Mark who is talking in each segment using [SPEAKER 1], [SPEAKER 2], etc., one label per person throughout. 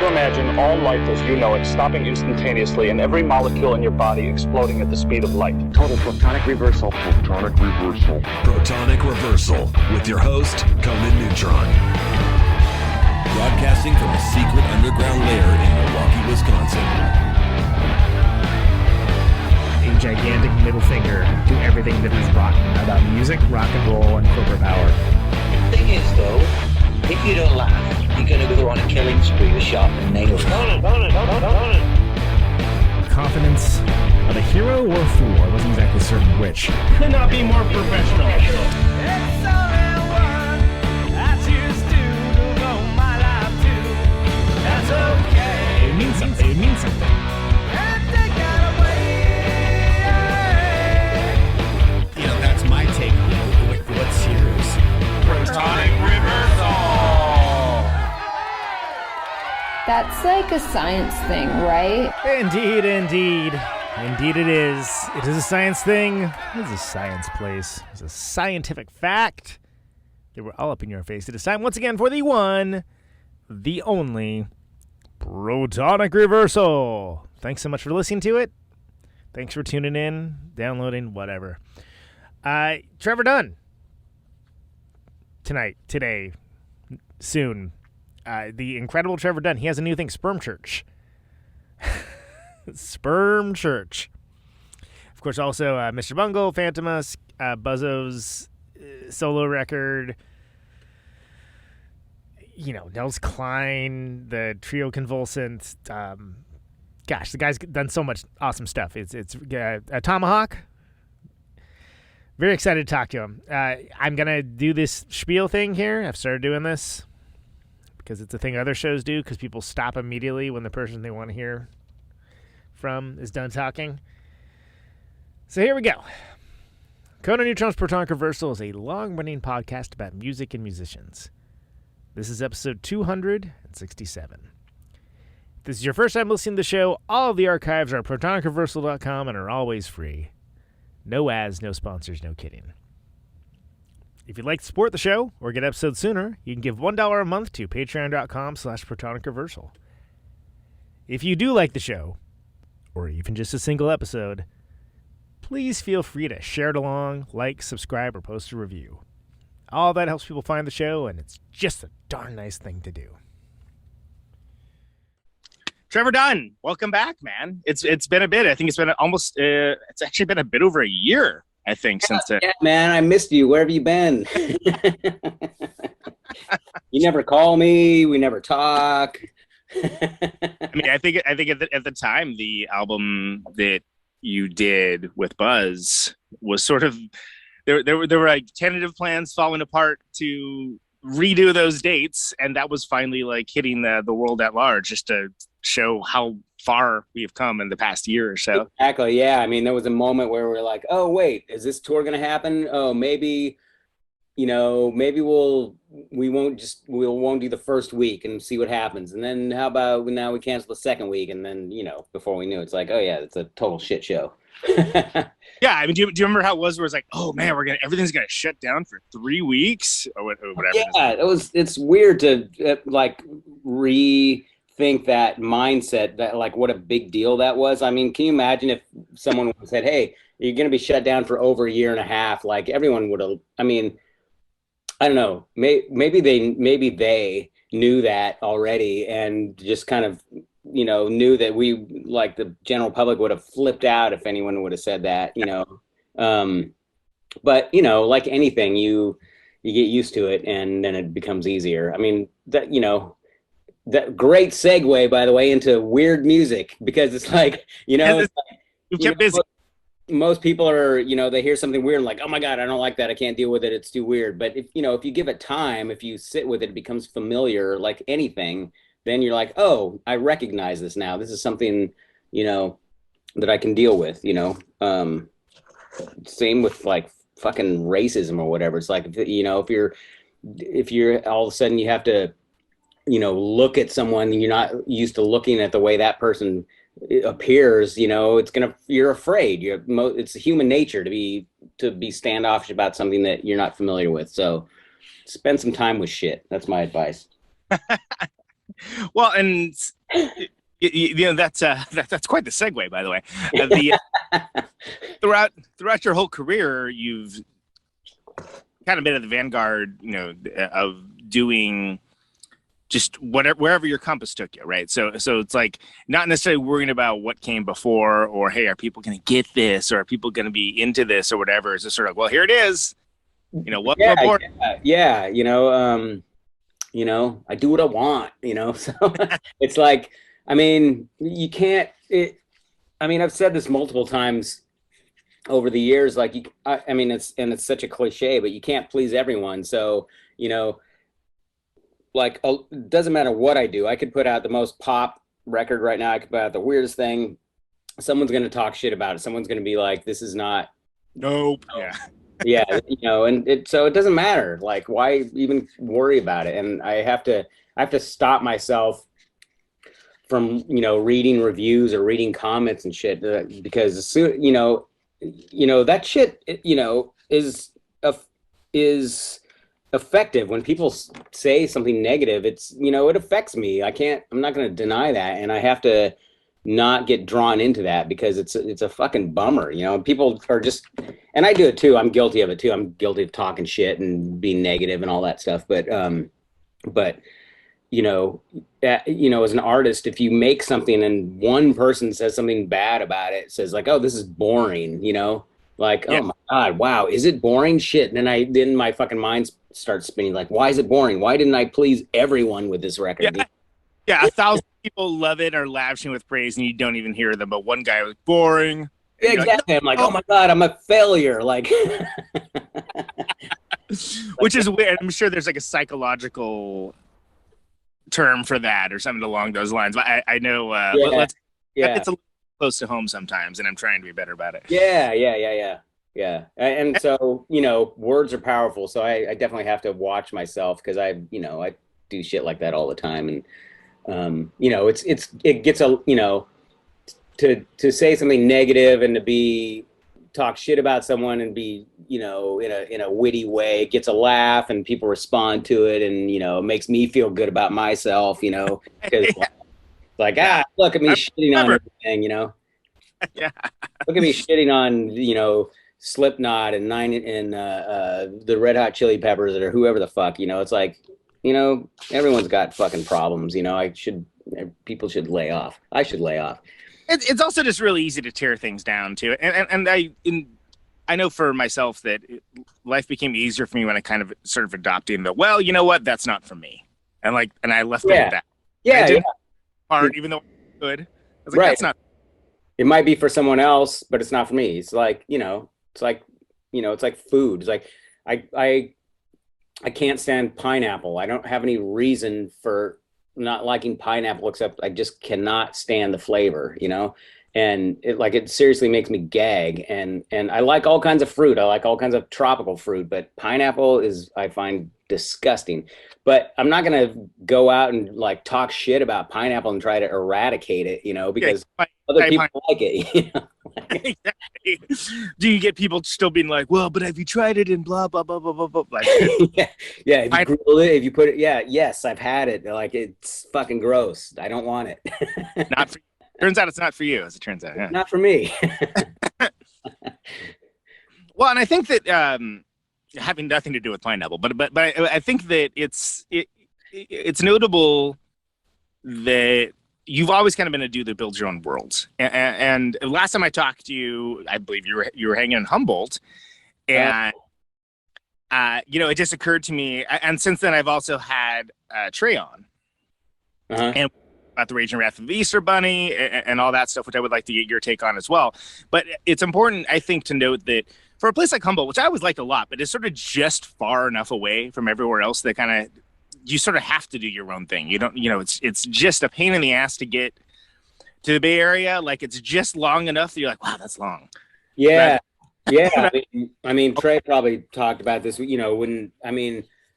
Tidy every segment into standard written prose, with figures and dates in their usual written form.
[SPEAKER 1] to imagine all life as you know it stopping instantaneously and every molecule in your body exploding at the speed of light.
[SPEAKER 2] Total protonic reversal.
[SPEAKER 3] Protonic reversal.
[SPEAKER 4] Protonic reversal with your host, Conan Neutron. Broadcasting from a secret underground lair in Milwaukee, Wisconsin.
[SPEAKER 5] A gigantic middle finger to everything that is rotten about music, rock and roll, and corporate power.
[SPEAKER 6] The thing is, though, if you don't laugh, you're going to go on a killing spree with sharpened nails.
[SPEAKER 5] Confidence of a hero or a fool. I wasn't exactly certain which.
[SPEAKER 7] Could not be more professional.
[SPEAKER 8] It's only one I choose to devote my life to. That's okay.
[SPEAKER 5] It means something. It means something.
[SPEAKER 8] And take that away.
[SPEAKER 5] You know, that's my take. What's yours?
[SPEAKER 7] Protonic reversal.
[SPEAKER 9] That's like a science thing, right?
[SPEAKER 5] Indeed, indeed. Indeed it is. It is a science thing. It is a science place. It's a scientific fact. They were all up in your face. It is time once again for the one, the only, Protonic Reversal. Thanks so much for listening to it. Thanks for tuning in, downloading, whatever. Trevor Dunn. Tonight, today, soon. The incredible Trevor Dunn. He has a new thing, Sperm Church. Sperm Church. Of course, also Mr. Bungle, Fantomas, Buzzo's solo record. You know, Nels Klein, the trio Convulsant. Gosh, the guy's done so much awesome stuff. It's a Tomahawk. Very excited to talk to him. I'm going to do this spiel thing here. I've started doing this because it's a thing other shows do because people stop immediately when the person they want to hear from is done talking. So here we go. Conan Neutron's Protonic Reversal is a long-running podcast about music and musicians. This is episode 267. If this is your first time listening to the show, all of the archives are at protonicreversal.com and are always free. No ads, no sponsors, no kidding. If you'd like to support the show or get episodes sooner, you can give $1 a month to patreon.com/protonicreversal. If you do like the show, or even just a single episode, please feel free to share it along, like, subscribe, or post a review. All that helps people find the show, and it's just a darn nice thing to do.
[SPEAKER 7] Trevor Dunn, welcome back, man. It's been a bit. I think it's been almost. It's actually been a bit over a year. I think since.
[SPEAKER 10] Yeah, man, I missed you. Where have you been? You never call me. We never talk.
[SPEAKER 7] I mean, I think at the time the album that you did with Buzz was sort of there were like tentative plans falling apart to redo those dates, and that was finally like hitting the world at large, just to show how far we have come in the past year or so.
[SPEAKER 10] Exactly. Yeah. I mean, there was a moment where we were like, oh wait, is this tour going to happen? Oh, maybe, maybe we won't do the first week and see what happens. And then how about now we cancel the second week? And then, before we knew, it's like, oh yeah, it's a total shit show.
[SPEAKER 7] Yeah. I mean, do you remember how it was where it's like, oh man, everything's going to shut down for 3 weeks or whatever.
[SPEAKER 10] Yeah. It's weird to think that mindset, that like what a big deal that was. I mean, can you imagine if someone said, hey, you're going to be shut down for over a year and a half? Like everyone would have, I mean, I don't know, maybe they knew that already and just kind of, knew that we, like the general public, would have flipped out if anyone would have said that, but like anything, you get used to it and then it becomes easier. I mean, that, that great segue, by the way, into weird music, because it's like,
[SPEAKER 7] you kept busy.
[SPEAKER 10] Most people are, they hear something weird and like, oh my God, I don't like that. I can't deal with it. It's too weird. But if you give it time, if you sit with it, it becomes familiar, like anything, then you're like, oh, I recognize this now. This is something, that I can deal with, same with like fucking racism or whatever. It's like, if you're all of a sudden you have to, look at someone and you're not used to looking at the way that person appears, you're afraid. It's human nature to be standoffish about something that you're not familiar with. So spend some time with shit. That's my advice.
[SPEAKER 7] Well, and that's that's quite the segue, by the way. The throughout your whole career, you've kind of been at the vanguard, of doing just wherever your compass took you, right? So it's like not necessarily worrying about what came before, or hey, are people going to get this, or are people going to be into this, or whatever. It's just sort of, well, here it is. Welcome aboard.
[SPEAKER 10] Yeah. I do what I want. So it's like, I mean, you can't. I've said this multiple times over the years. Like, it's such a cliche, but you can't please everyone. So like, it doesn't matter what I do. I could put out the most pop record right now. I could put out the weirdest thing. Someone's going to talk shit about it. Someone's going to be like, this is not.
[SPEAKER 7] Nope.
[SPEAKER 10] Yeah. So it doesn't matter. Like, why even worry about it? And I have to stop myself from, reading reviews or reading comments and shit, because as soon, that shit, is effective. When people say something negative, it's, it affects me. I'm not going to deny that. And I have to not get drawn into that, because it's a fucking bummer. People are just, and I do it too. I'm guilty of it too. I'm guilty of talking shit and being negative and all that stuff. But as an artist, if you make something and one person says something bad about it, says like, oh, this is boring, like, oh my God, wow, is it boring? Shit. And then my fucking mind starts spinning, like, why is it boring? Why didn't I please everyone with this record?
[SPEAKER 7] Yeah, 1,000 people love it or lavishing with praise, and you don't even hear them. But one guy was boring.
[SPEAKER 10] Yeah, exactly. I'm like, oh my God, I'm a failure. Like,
[SPEAKER 7] which is weird. I'm sure there's like a psychological term for that or something along those lines. But I know it's a little close to home sometimes, and I'm trying to be better about it. Yeah. And so, words are powerful. So I definitely have to watch myself, because I do shit like that all the time. And it gets to say something negative and to talk shit about someone and be, in a witty way, it gets a laugh and people respond to it, and, it makes me feel good about myself, because look at me shitting on everything, Yeah.
[SPEAKER 10] Look at me shitting on, Slipknot and the Red Hot Chili Peppers, or whoever the fuck, it's like, everyone's got fucking problems. People should lay off. I should lay off.
[SPEAKER 7] It's also just really easy to tear things down too. And I know for myself that life became easier for me when I kind of sort of adopting the, well, you know what, that's not for me. And I left it at that.
[SPEAKER 10] Yeah.
[SPEAKER 7] Part, even though I could. I was like,
[SPEAKER 10] right.
[SPEAKER 7] That's not.
[SPEAKER 10] It might be for someone else, but it's not for me. It's like, it's like food. It's like, I can't stand pineapple. I don't have any reason for not liking pineapple, except I just cannot stand the flavor, and it seriously makes me gag. And I like all kinds of fruit. I like all kinds of tropical fruit, but pineapple I find disgusting. But I'm not going to go out and talk shit about pineapple and try to eradicate it, because other people like it.
[SPEAKER 7] Exactly. Do you get people still being like, well, but have you tried it and blah, blah, blah, blah, blah, blah.
[SPEAKER 10] Yeah. If you grill it, if you put it, yes, I've had it. It's fucking gross. I don't want it.
[SPEAKER 7] Not for you. Turns out it's not for you, as it turns out. Yeah.
[SPEAKER 10] Not for me.
[SPEAKER 7] Well, and I think that having nothing to do with pineapple, but I think that it's notable that you've always kind of been a dude that builds your own worlds. And last time I talked to you, I believe you were hanging in Humboldt, and it just occurred to me. And since then, I've also had Trey on, and about the Rage and Wrath of the Easter Bunny and all that stuff, which I would like to get your take on as well. But it's important, I think, to note that for a place like Humboldt, which I always liked a lot, but it's sort of just far enough away from everywhere else that kind of you sort of have to do your own thing. You don't, it's just a pain in the ass to get to the Bay Area. It's just long enough that you're like, wow, that's long.
[SPEAKER 10] Yeah. Yeah. I mean, Trey probably talked about this,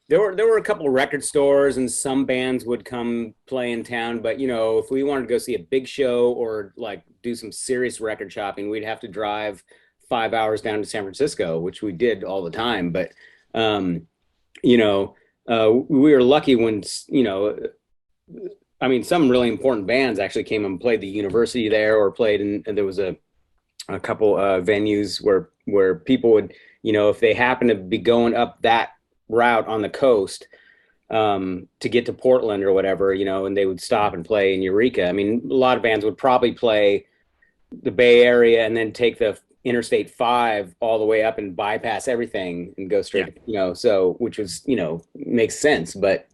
[SPEAKER 10] there were a couple of record stores and some bands would come play in town, but if we wanted to go see a big show or do some serious record shopping, we'd have to drive 5 hours down to San Francisco, which we did all the time. But, we were lucky when, I mean, some really important bands actually came and played the university there, or played and there was a couple venues where people would, if they happen to be going up that route on the coast to get to Portland or whatever, and they would stop and play in Eureka. I mean, a lot of bands would probably play the Bay Area and then take the Interstate 5 all the way up and bypass everything and go straight, so which was, makes sense. But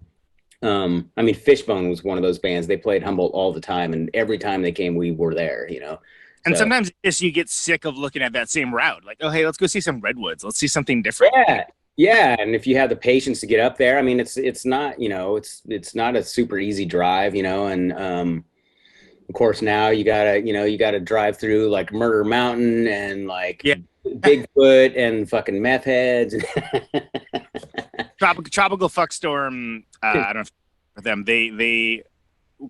[SPEAKER 10] I mean, Fishbone was one of those bands. They played Humboldt all the time, and every time they came, we were there,
[SPEAKER 7] And sometimes you get sick of looking at that same route. Like, oh, hey, let's go see some redwoods. Let's see something different.
[SPEAKER 10] Yeah. And if you have the patience to get up there, I mean, it's not, it's not a super easy drive, and of course now you gotta drive through like Murder Mountain and like Bigfoot and fucking meth heads.
[SPEAKER 7] Tropical Fuckstorm. I don't know if them. They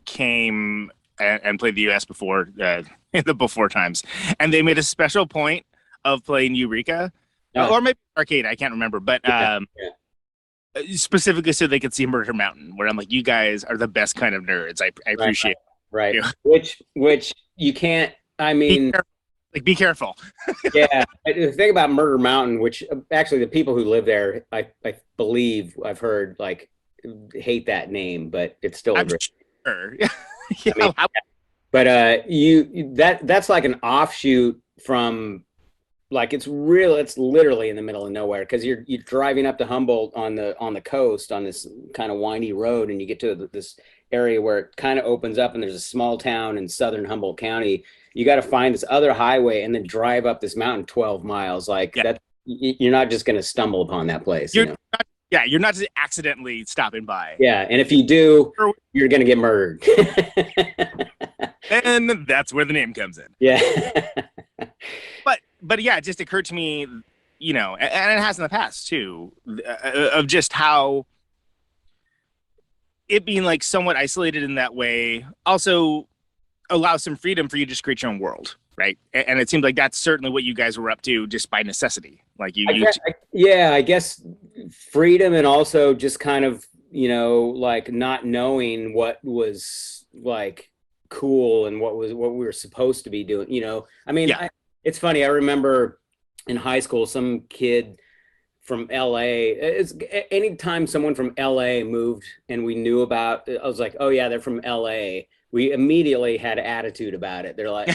[SPEAKER 7] came and played the U.S. before in the before times, and they made a special point of playing Eureka, or maybe Arcade. I can't remember, but specifically so they could see Murder Mountain. Where I'm like, you guys are the best kind of nerds. I appreciate.
[SPEAKER 10] Right.
[SPEAKER 7] You.
[SPEAKER 10] Which you can't. I mean,
[SPEAKER 7] be careful.
[SPEAKER 10] Yeah. The thing about Murder Mountain, which actually the people who live there, I believe I've heard like hate that name, but it's still a great.
[SPEAKER 7] Sure.
[SPEAKER 10] I mean, but that's like an offshoot from, like, it's literally in the middle of nowhere, because you're driving up to Humboldt on the coast on this kind of windy road, and you get to this area where it kind of opens up, and there's a small town in southern Humboldt County. You got to find this other highway and then drive up this mountain 12 miles. Like that, you're not just going to stumble upon that place. You're
[SPEAKER 7] not just accidentally stopping by.
[SPEAKER 10] Yeah, and if you do, you're going to get murdered.
[SPEAKER 7] And that's where the name comes in.
[SPEAKER 10] Yeah.
[SPEAKER 7] But yeah, it just occurred to me, and it has in the past too, of just how it being like somewhat isolated in that way also allows some freedom for you to just create your own world, right? And it seems like that's certainly what you guys were up to, just by necessity. Like
[SPEAKER 10] I guess freedom, and also just kind of, like not knowing what was like cool and what we were supposed to be doing. I mean, it's funny. I remember in high school, some kid from LA. Anytime someone from LA moved and we knew about, I was like, oh yeah, they're from LA. We immediately had attitude about it. They're like,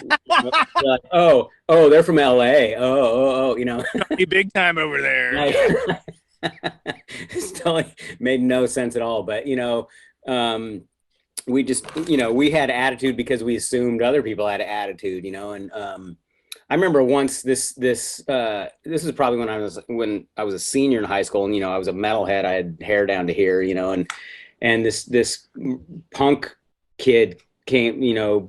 [SPEAKER 10] oh, they're from LA. Oh,
[SPEAKER 7] big time over there.
[SPEAKER 10] It's totally made no sense at all. But we just, we had attitude because we assumed other people had attitude, and I remember once this is probably when I was a senior in high school, and I was a metalhead. I had hair down to here, and this punk kid came to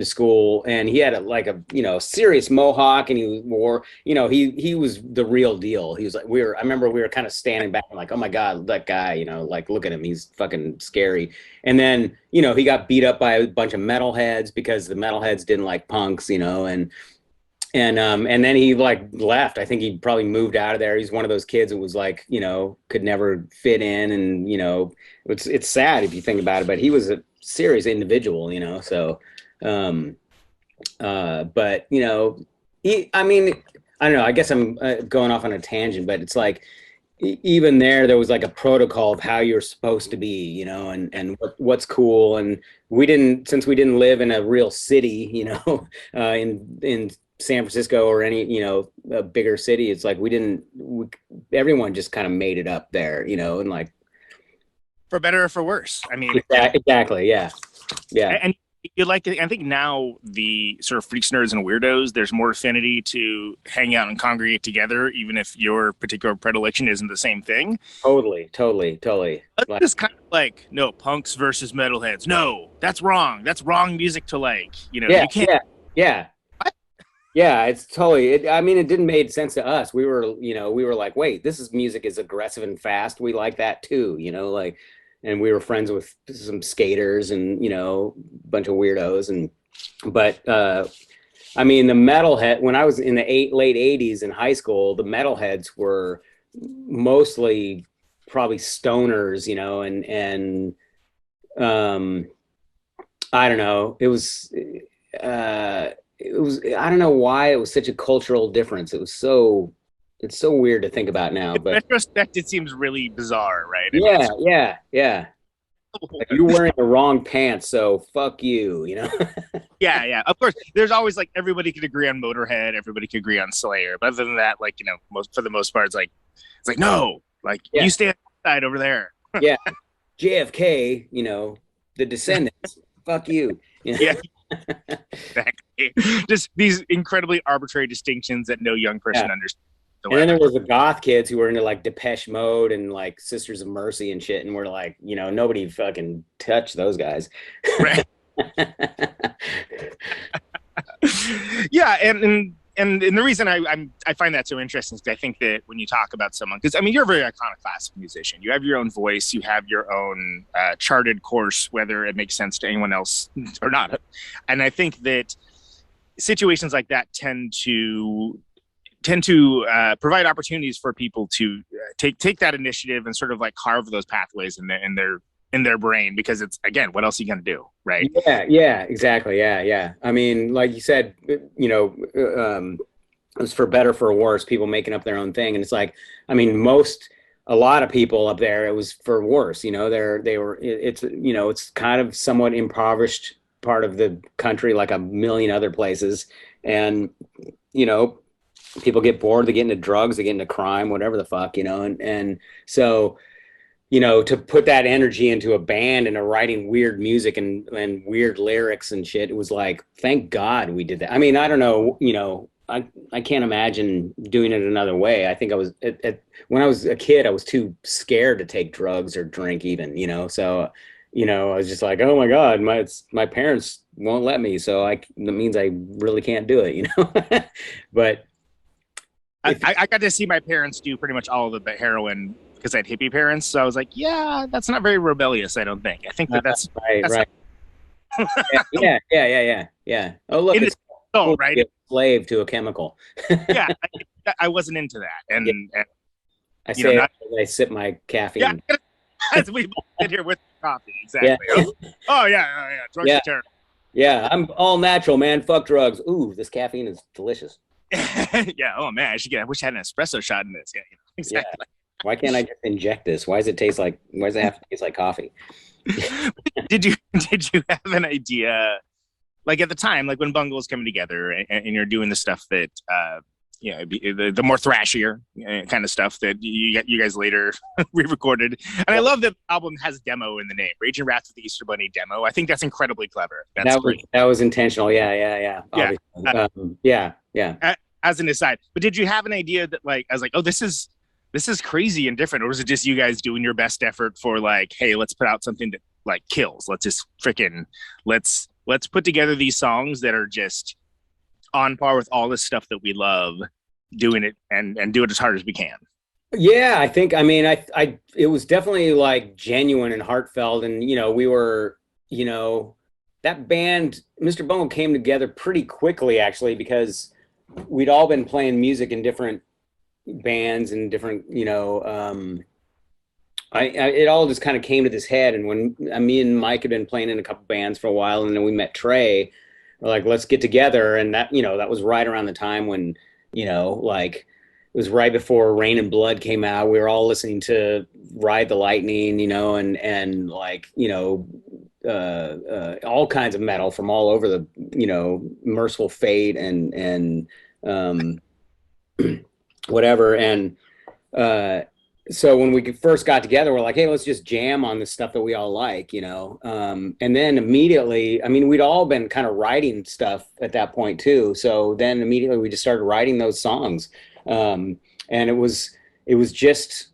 [SPEAKER 10] school, and he had a serious mohawk, and he wore, he was the real deal. He was like, I remember we were kind of standing back and like, oh my God, that guy, like, look at him, he's fucking scary. And then, he got beat up by a bunch of metalheads because the metalheads didn't like punks, and then he like left. I think he probably moved out of there. He's one of those kids that was like, could never fit in. And, it's sad if you think about it, but he was a serious individual, so, but, I mean, I don't know, I guess I'm going off on a tangent, but it's like, even there was like a protocol of how you're supposed to be, and what's cool. And since we didn't live in a real city, in San Francisco or any, a bigger city, it's like everyone just kind of made it up there, and like,
[SPEAKER 7] for better or for worse. I mean,
[SPEAKER 10] exactly. Yeah.
[SPEAKER 7] And you like, I think now the sort of freaks, nerds, and weirdos, there's more affinity to hang out and congregate together, even if your particular predilection isn't the same thing.
[SPEAKER 10] Totally.
[SPEAKER 7] It's just kind of like, no, punks versus metalheads. No, that's wrong. That's wrong music to like. You can't.
[SPEAKER 10] Yeah. Yeah, it's totally. It didn't make sense to us. We were like, wait, music is aggressive and fast. We like that too, and we were friends with some skaters and a bunch of weirdos. But the metalhead, when I was in the late '80s in high school, the metalheads were mostly probably stoners, I don't know. I don't know why it was such a cultural difference. It's so weird to think about now,
[SPEAKER 7] In
[SPEAKER 10] but
[SPEAKER 7] retrospect, it seems really bizarre, right? I mean,
[SPEAKER 10] yeah. Like, you're wearing the wrong pants, so fuck you, you know?
[SPEAKER 7] yeah. Of course, there's always like everybody could agree on Motorhead, everybody could agree on Slayer, but other than that, like, you know, for the most part, it's like no, like you stand outside over there.
[SPEAKER 10] Yeah, JFK, you know, the Descendants, fuck you. You know?
[SPEAKER 7] Yeah, exactly. Just these incredibly arbitrary distinctions that no young person understands.
[SPEAKER 10] And then there was the goth kids who were into like Depeche Mode and like Sisters of Mercy and shit, and we're like, you know, nobody fucking touched those guys.
[SPEAKER 7] Right. Yeah, and the reason I find that so interesting is because I think that when you talk about someone, because I mean you're a very iconic classical musician, you have your own voice, you have your own charted course, whether it makes sense to anyone else or not, and I think that situations like that tend to provide opportunities for people to take that initiative and sort of like carve those pathways in their brain, because it's, again, what else are you going to do, right?
[SPEAKER 10] Yeah, exactly. Yeah. I mean, like you said, you know, it was for better, for worse, people making up their own thing. And it's like, I mean, a lot of people up there, it was for worse, you know, it's, you know, it's kind of somewhat impoverished part of the country, like a million other places. And, you know, people get bored, they get into drugs, they get into crime, whatever the fuck, you know? And so, you know, to put that energy into a band and writing weird music and weird lyrics and shit, it was like, thank God we did that. I mean, I don't know, you know, I can't imagine doing it another way. I think I was, when I was a kid, I was too scared to take drugs or drink even, you know? So, you know, I was just like, oh my God, my parents won't let me. So that means I really can't do it, you know? But
[SPEAKER 7] I got to see my parents do pretty much all of the heroin because I had hippie parents. So I was like, yeah, that's not very rebellious, I don't think. I think that's
[SPEAKER 10] right. Yeah. Oh, look, it's
[SPEAKER 7] cool, right?
[SPEAKER 10] A slave to a chemical.
[SPEAKER 7] Yeah, I wasn't into that. And
[SPEAKER 10] I say I sip my caffeine.
[SPEAKER 7] Yeah, as we both sit here with coffee. Exactly. Yeah. Drugs are terrible.
[SPEAKER 10] Yeah, I'm all natural, man. Fuck drugs. Ooh, this caffeine is delicious.
[SPEAKER 7] Yeah. Oh man, I wish I had an espresso shot in this. Yeah. You know, exactly.
[SPEAKER 10] Yeah. Why can't I just inject this? Why does it have to taste like coffee?
[SPEAKER 7] Did you have an idea, like at the time, like when Bungle was coming together and you're doing the stuff that, the more thrashier kind of stuff that you guys later re-recorded, and I love that the album has demo in the name, Raging Wrath of the Easter Bunny demo. I think that's incredibly clever.
[SPEAKER 10] That was intentional. Yeah. Yeah.
[SPEAKER 7] As an aside, but did you have an idea that, like, I was like, oh, this is crazy and different, or was it just you guys doing your best effort for like, hey, let's put out something that like kills, let's just freaking let's put together these songs that are just on par with all this stuff that we love, doing it and do it as hard as we can?
[SPEAKER 10] Yeah, I think, I mean, I it was definitely like genuine and heartfelt, and you know, we were, you know, that band, Mr. Bungle, came together pretty quickly actually, because we'd all been playing music in different bands and different, you know, it all just kind of came to this head. And when me and Mike had been playing in a couple bands for a while, and then we met Trey, we're like, let's get together. And that, you know, that was right around the time when, you know, like it was right before Rain and Blood came out. We were all listening to Ride the Lightning, you know, and like, you know, all kinds of metal from all over the, you know, Merciful Fate and whatever. And so when we first got together, we're like, hey, let's just jam on the stuff that we all like, you know. And then immediately, I mean, we'd all been kind of writing stuff at that point too. So then immediately we just started writing those songs. And it was just,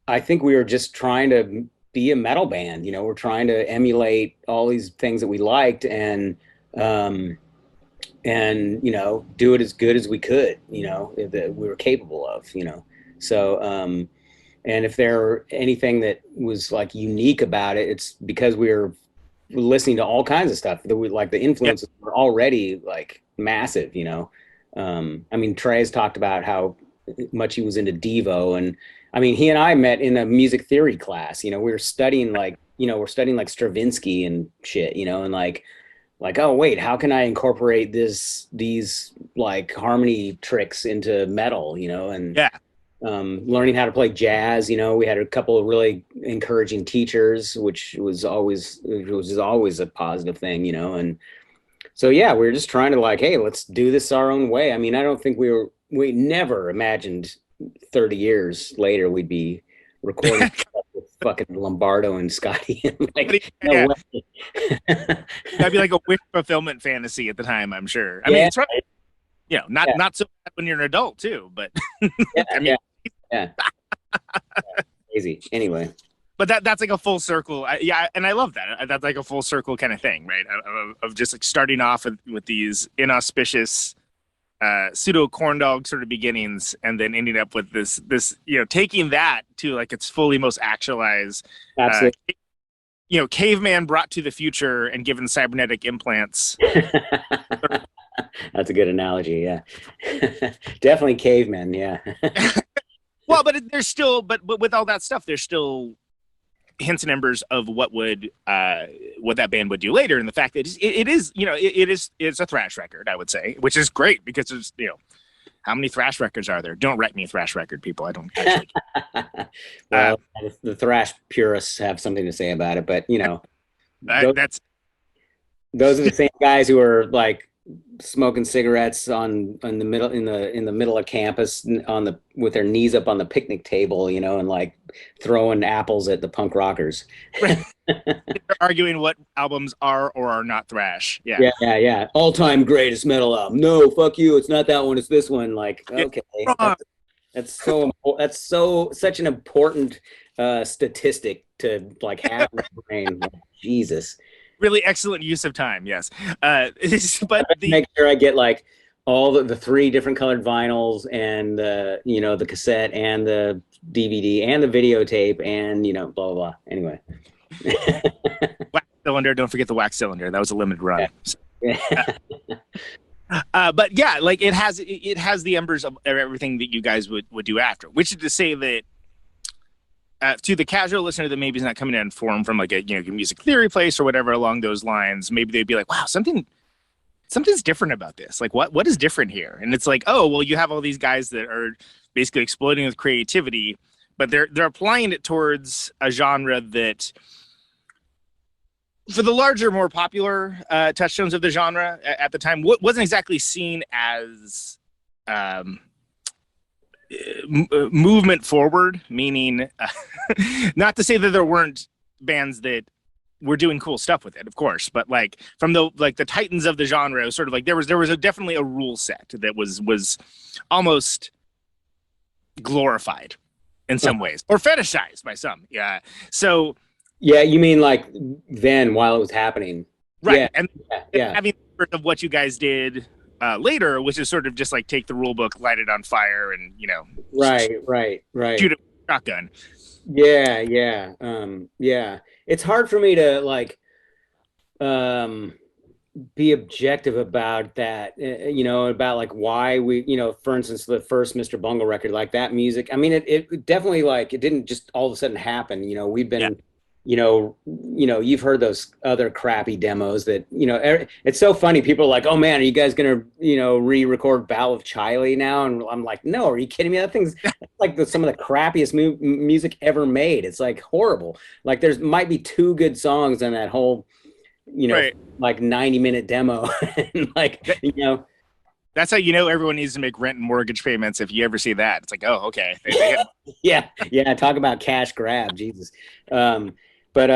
[SPEAKER 10] I think we were just trying to be a metal band, you know. We're trying to emulate all these things that we liked, and you know, do it as good as we could, you know, that we were capable of, you know. So and if there were anything that was like unique about it, it's because we were listening to all kinds of stuff that we like. The influences were already like massive, you know. I mean, Trey's talked about how much he was into Devo, and I mean, he and I met in a music theory class. You know, we were studying like we're studying like Stravinsky and shit, and like, oh wait, how can I incorporate these like harmony tricks into metal, and
[SPEAKER 7] Yeah.
[SPEAKER 10] learning how to play jazz. We had a couple of really encouraging teachers, which was always a positive thing, and so yeah, we were just trying to like, hey, let's do this our own way. I mean, I don't think we never imagined 30 years later we'd be recording with fucking Lombardo and Scotty. Like,
[SPEAKER 7] Yeah.
[SPEAKER 10] no way.
[SPEAKER 7] That'd be like a wish fulfillment fantasy at the time, I'm sure. I mean,
[SPEAKER 10] Yeah.
[SPEAKER 7] it's right. Not so bad when you're an adult too, but I mean,
[SPEAKER 10] yeah. Crazy. Anyway.
[SPEAKER 7] but that's like a full circle. And I love that. That's like a full circle kind of thing, right? Of just like starting off with these inauspicious pseudo corn dog sort of beginnings, and then ending up with this taking that to like its fully most actualized,
[SPEAKER 10] Absolutely.
[SPEAKER 7] Caveman brought to the future and given cybernetic implants.
[SPEAKER 10] That's a good analogy. Yeah. Definitely cavemen. Yeah.
[SPEAKER 7] Well, but there's still, but with all that stuff, there's still hints and embers of what that band would do later, and the fact that it's a thrash record, I would say, which is great because it's how many thrash records are there? Don't write me a thrash record, people. I don't actually.
[SPEAKER 10] Well, the thrash purists have something to say about it, but those are the same guys who are like smoking cigarettes in the middle of campus with their knees up on the picnic table, and like throwing apples at the punk rockers.
[SPEAKER 7] They're arguing what albums are or are not thrash.
[SPEAKER 10] Yeah. All-time greatest metal album. No, fuck you. It's not that one. It's this one. Like, okay, that's such an important statistic to like have in your brain. Like, Jesus.
[SPEAKER 7] Really excellent use of time. Yes. But
[SPEAKER 10] make sure I get like all the three different colored vinyls and the cassette and the DVD and the videotape and blah blah blah. Anyway.
[SPEAKER 7] Wax cylinder. Don't forget the wax cylinder. That was a limited run.
[SPEAKER 10] Yeah.
[SPEAKER 7] But yeah, like it has the embers of everything that you guys would do after, which is to say that to the casual listener that maybe is not coming in informed from like a music theory place or whatever along those lines, maybe they'd be like, wow, something's different about this. Like what is different here? And it's like, oh, well, you have all these guys that are basically exploding with creativity, but they're applying it towards a genre that, for the larger, more popular touchstones of the genre at the time, wasn't exactly seen as movement forward, meaning not to say that there weren't bands that were doing cool stuff with it, of course, but like from the titans of the genre, sort of like there was definitely a rule set that was almost glorified in some ways, or fetishized by some. Yeah. So
[SPEAKER 10] yeah, you mean like then while it was happening,
[SPEAKER 7] right?
[SPEAKER 10] Yeah.
[SPEAKER 7] And having of what you guys did later, which is sort of just like take the rule book, light it on fire, and
[SPEAKER 10] right
[SPEAKER 7] shoot it with a shotgun.
[SPEAKER 10] Yeah. It's hard for me to like be objective about that, about like why we, for instance, the first Mr. Bungle record, like that music. I mean, it definitely like it didn't just all of a sudden happen. We've been. You've heard those other crappy demos that, it's so funny. People are like, oh man, are you guys going to, re-record Bow of Chile now? And I'm like, no, are you kidding me? That thing's like some of the crappiest music ever made. It's like horrible. Like there's might be two good songs on that whole,
[SPEAKER 7] right.
[SPEAKER 10] like 90-minute demo. And like,
[SPEAKER 7] That's how everyone needs to make rent and mortgage payments. If you ever see that, it's like, oh, okay.
[SPEAKER 10] Yeah. Talk about cash grab, Jesus. But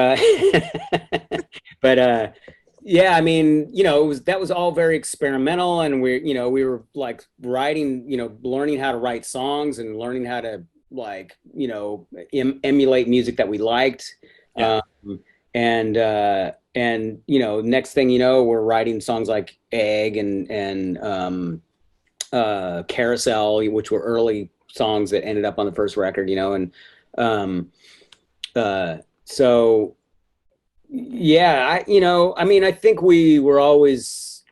[SPEAKER 10] yeah, I mean, that was all very experimental, and we were like writing, learning how to write songs and learning how to like, emulate music that we liked.
[SPEAKER 7] Yeah.
[SPEAKER 10] And next thing we're writing songs like Egg and Carousel, which were early songs that ended up on the first record, so yeah, I think we were always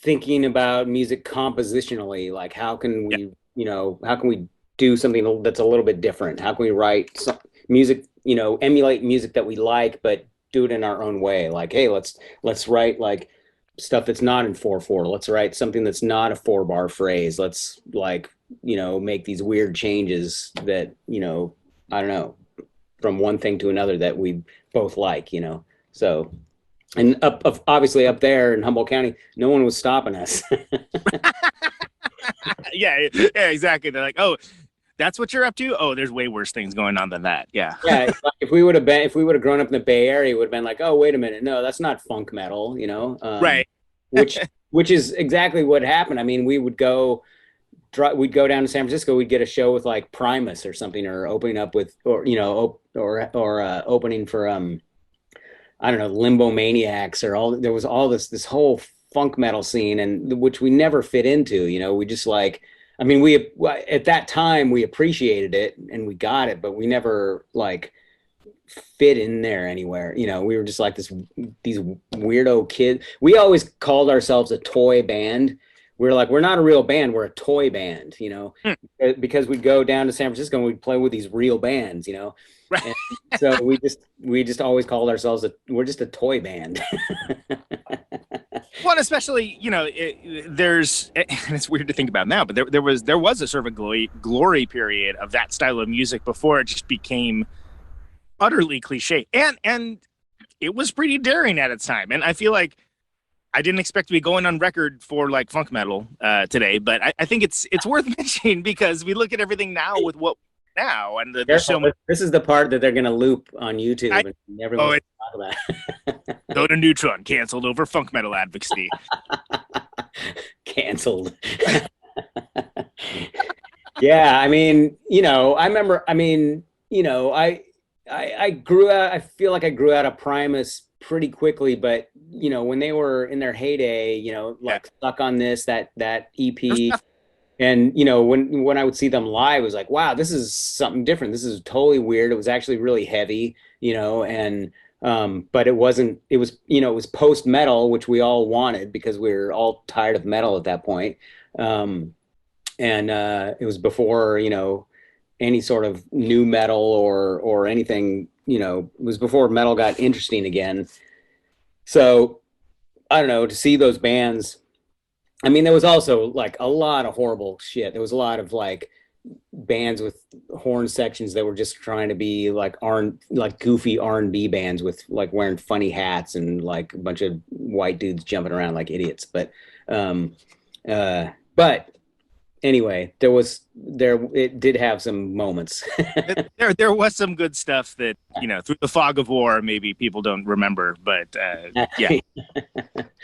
[SPEAKER 10] thinking about music compositionally, like how can we do something that's a little bit different? How can we write music, emulate music that we like, but do it in our own way. Like, hey, let's write like stuff that's not in 4/4. Let's write something that's not a 4-bar phrase. Let's like, make these weird changes that, I don't know, from one thing to another that we both like, So, and obviously up there in Humboldt County, no one was stopping us.
[SPEAKER 7] Yeah, exactly. They're like, oh, that's what you're up to? Oh, there's way worse things going on than that. Yeah.
[SPEAKER 10] Yeah. If we would have grown up in the Bay Area, it would have been like, oh, wait a minute. No, that's not funk metal,
[SPEAKER 7] Right.
[SPEAKER 10] which is exactly what happened. I mean, we'd go down to San Francisco. We'd get a show with like Primus or something, or opening up with, or opening for, I don't know, Limbo Maniacs, or there was all this whole funk metal scene, and which we never fit into, we just like, I mean, we at that time we appreciated it and we got it, but we never like fit in there anywhere. We were just like these weirdo kids. We always called ourselves a toy band. We were like, we're not a real band, we're a toy band, because we'd go down to San Francisco and we'd play with these real bands,
[SPEAKER 7] Right.
[SPEAKER 10] And so we just always called ourselves we're just a toy band.
[SPEAKER 7] Well, especially, there's, and it's weird to think about now, but there was a sort of a glory period of that style of music before it just became utterly cliche, and it was pretty daring at its time. And I feel like I didn't expect to be going on record for like funk metal today, but I think it's worth mentioning because we look at everything now with what now, and there's so much.
[SPEAKER 10] This is the part that they're going to loop on YouTube and everyone talk about.
[SPEAKER 7] Go to Neutron, canceled over funk metal advocacy.
[SPEAKER 10] Canceled. Yeah, I mean, I remember. I mean, I grew out. I feel like I grew out of Primus pretty quickly, but when they were in their heyday, like Stuck on This, that EP. And, when I would see them live, it was like, wow, this is something different. This is totally weird. It was actually really heavy, and, but it wasn't, it was post metal, which we all wanted because we were all tired of metal at that point. And it was before, any sort of new metal or anything, it was before metal got interesting again. So I don't know, to see those bands, I mean, there was also like a lot of horrible shit. There was a lot of like bands with horn sections that were just trying to be like goofy R&B bands with like wearing funny hats and like a bunch of white dudes jumping around like idiots. But anyway, it did have some moments.
[SPEAKER 7] there was some good stuff that, through the fog of war, maybe people don't remember, but yeah,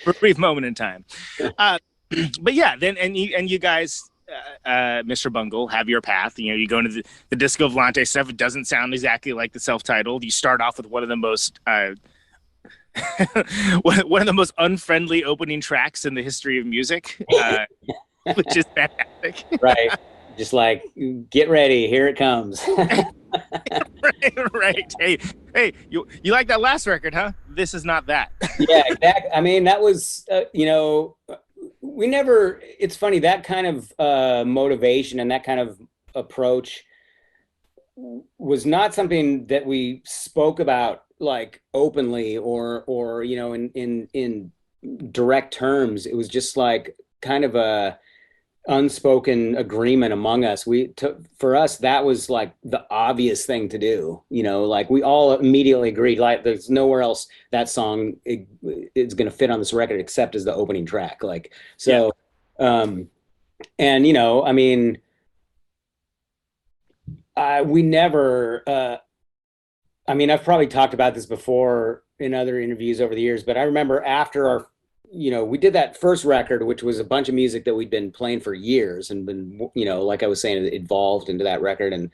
[SPEAKER 7] for a brief moment in time. But yeah, then and you guys, Mr. Bungle, have your path. You go into the Disco Volante stuff. It doesn't sound exactly like the self-titled. You start off with one of the most one of the most unfriendly opening tracks in the history of music, which is fantastic.
[SPEAKER 10] Right, just like, get ready, here it comes.
[SPEAKER 7] right. Hey, you like that last record, huh? This is not that.
[SPEAKER 10] Yeah, exactly. I mean, that was we never, it's funny, that kind of motivation and that kind of approach was not something that we spoke about like openly or in direct terms. It was just like kind of a unspoken agreement among us. For us, that was like the obvious thing to do, like we all immediately agreed, like there's nowhere else that song is going to fit on this record except as the opening track. Like, so, and I mean, we never, I mean, I've probably talked about this before in other interviews over the years, but I remember after we did that first record, which was a bunch of music that we'd been playing for years and been, like I was saying, it evolved into that record. And,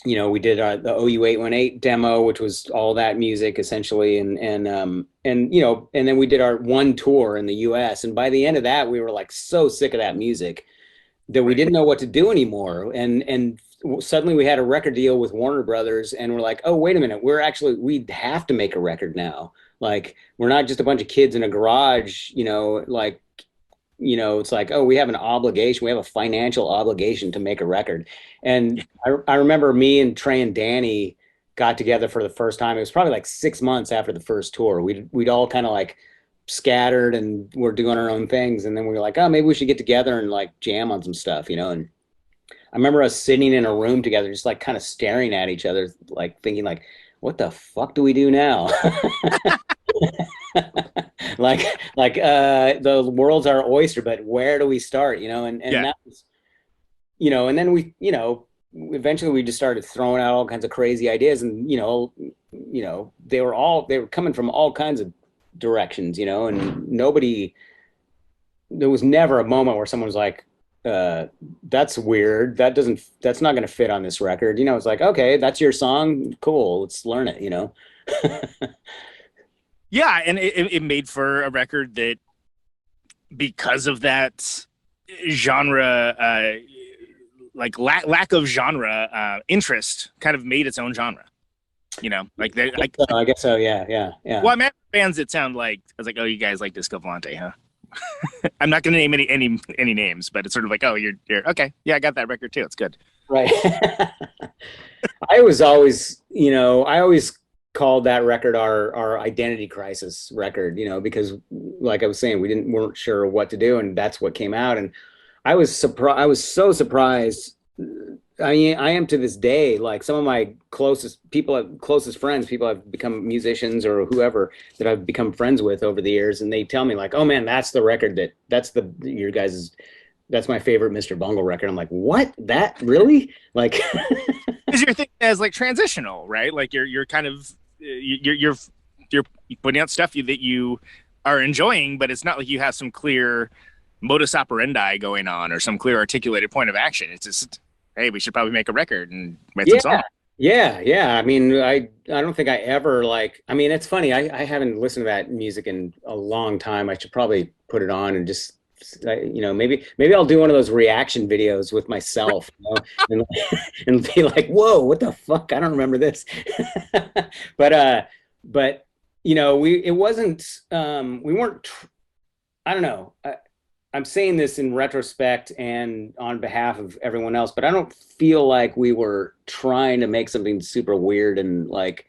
[SPEAKER 10] we did the OU818 demo, which was all that music essentially. And then we did our one tour in the US. And by the end of that, we were like so sick of that music that we didn't know what to do anymore. And suddenly we had a record deal with Warner Brothers and we're like, oh, wait a minute, we have to make a record now. Like, we're not just a bunch of kids in a garage, it's like, oh, we have an obligation. We have a financial obligation to make a record. And I remember me and Trey and Danny got together for the first time. It was probably like 6 months after the first tour. We'd all kind of like scattered and we're doing our own things. And then we were like, oh, maybe we should get together and like jam on some stuff, you know? And I remember us sitting in a room together, just like kind of staring at each other, like thinking like, what the fuck do we do now? like the world's our oyster, but where do we start, you know? And that was, you know, and then we, you know, eventually we just started throwing out all kinds of crazy ideas, and, you know, they were coming from all kinds of directions, you know, and there was never a moment where someone was like, that's weird. That's not going to fit on this record. You know, it's like, okay, that's your song. Cool. Let's learn it, you know?
[SPEAKER 7] Yeah. And it made for a record that, because of that genre, like lack of genre interest, kind of made its own genre. You know, like
[SPEAKER 10] I guess so. Yeah.
[SPEAKER 7] Well, I met bands that sound like, I was like, oh, you guys like Disco Volante, huh? I'm not going to name any names, but it's sort of like, oh, you're okay. Yeah, I got that record too. It's good.
[SPEAKER 10] Right. I always called that record our identity crisis record, you know, because like I was saying, weren't sure what to do, and that's what came out. And I was so surprised. I mean, I am to this day, like some of my closest friends, people I've become musicians or whoever that I've become friends with over the years. And they tell me like, oh man, that's the record that's my favorite Mr. Bungle record. I'm like, what? That really? Like,
[SPEAKER 7] because you're thinking as like transitional, right? Like you're kind of, you're putting out stuff that you are enjoying, but it's not like you have some clear modus operandi going on or some clear articulated point of action. It's just, hey, we should probably make a record and write some songs.
[SPEAKER 10] Yeah. I mean, I don't think I ever it's funny. I haven't listened to that music in a long time. I should probably put it on and just, you know, maybe I'll do one of those reaction videos with myself, you know, and be like, whoa, what the fuck? I don't remember this. But you know, we weren't, I don't know. I'm saying this in retrospect and on behalf of everyone else, but I don't feel like we were trying to make something super weird, and like,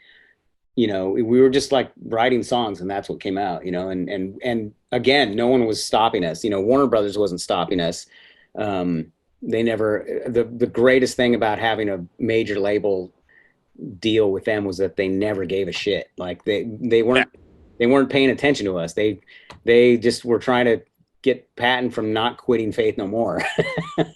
[SPEAKER 10] you know, we were just like writing songs, and that's what came out, you know, and again, no one was stopping us. You know, Warner Brothers wasn't stopping us. They never, the greatest thing about having a major label deal with them was that they never gave a shit. Like they weren't paying attention to us. They just were trying to get Patton from not quitting Faith No More.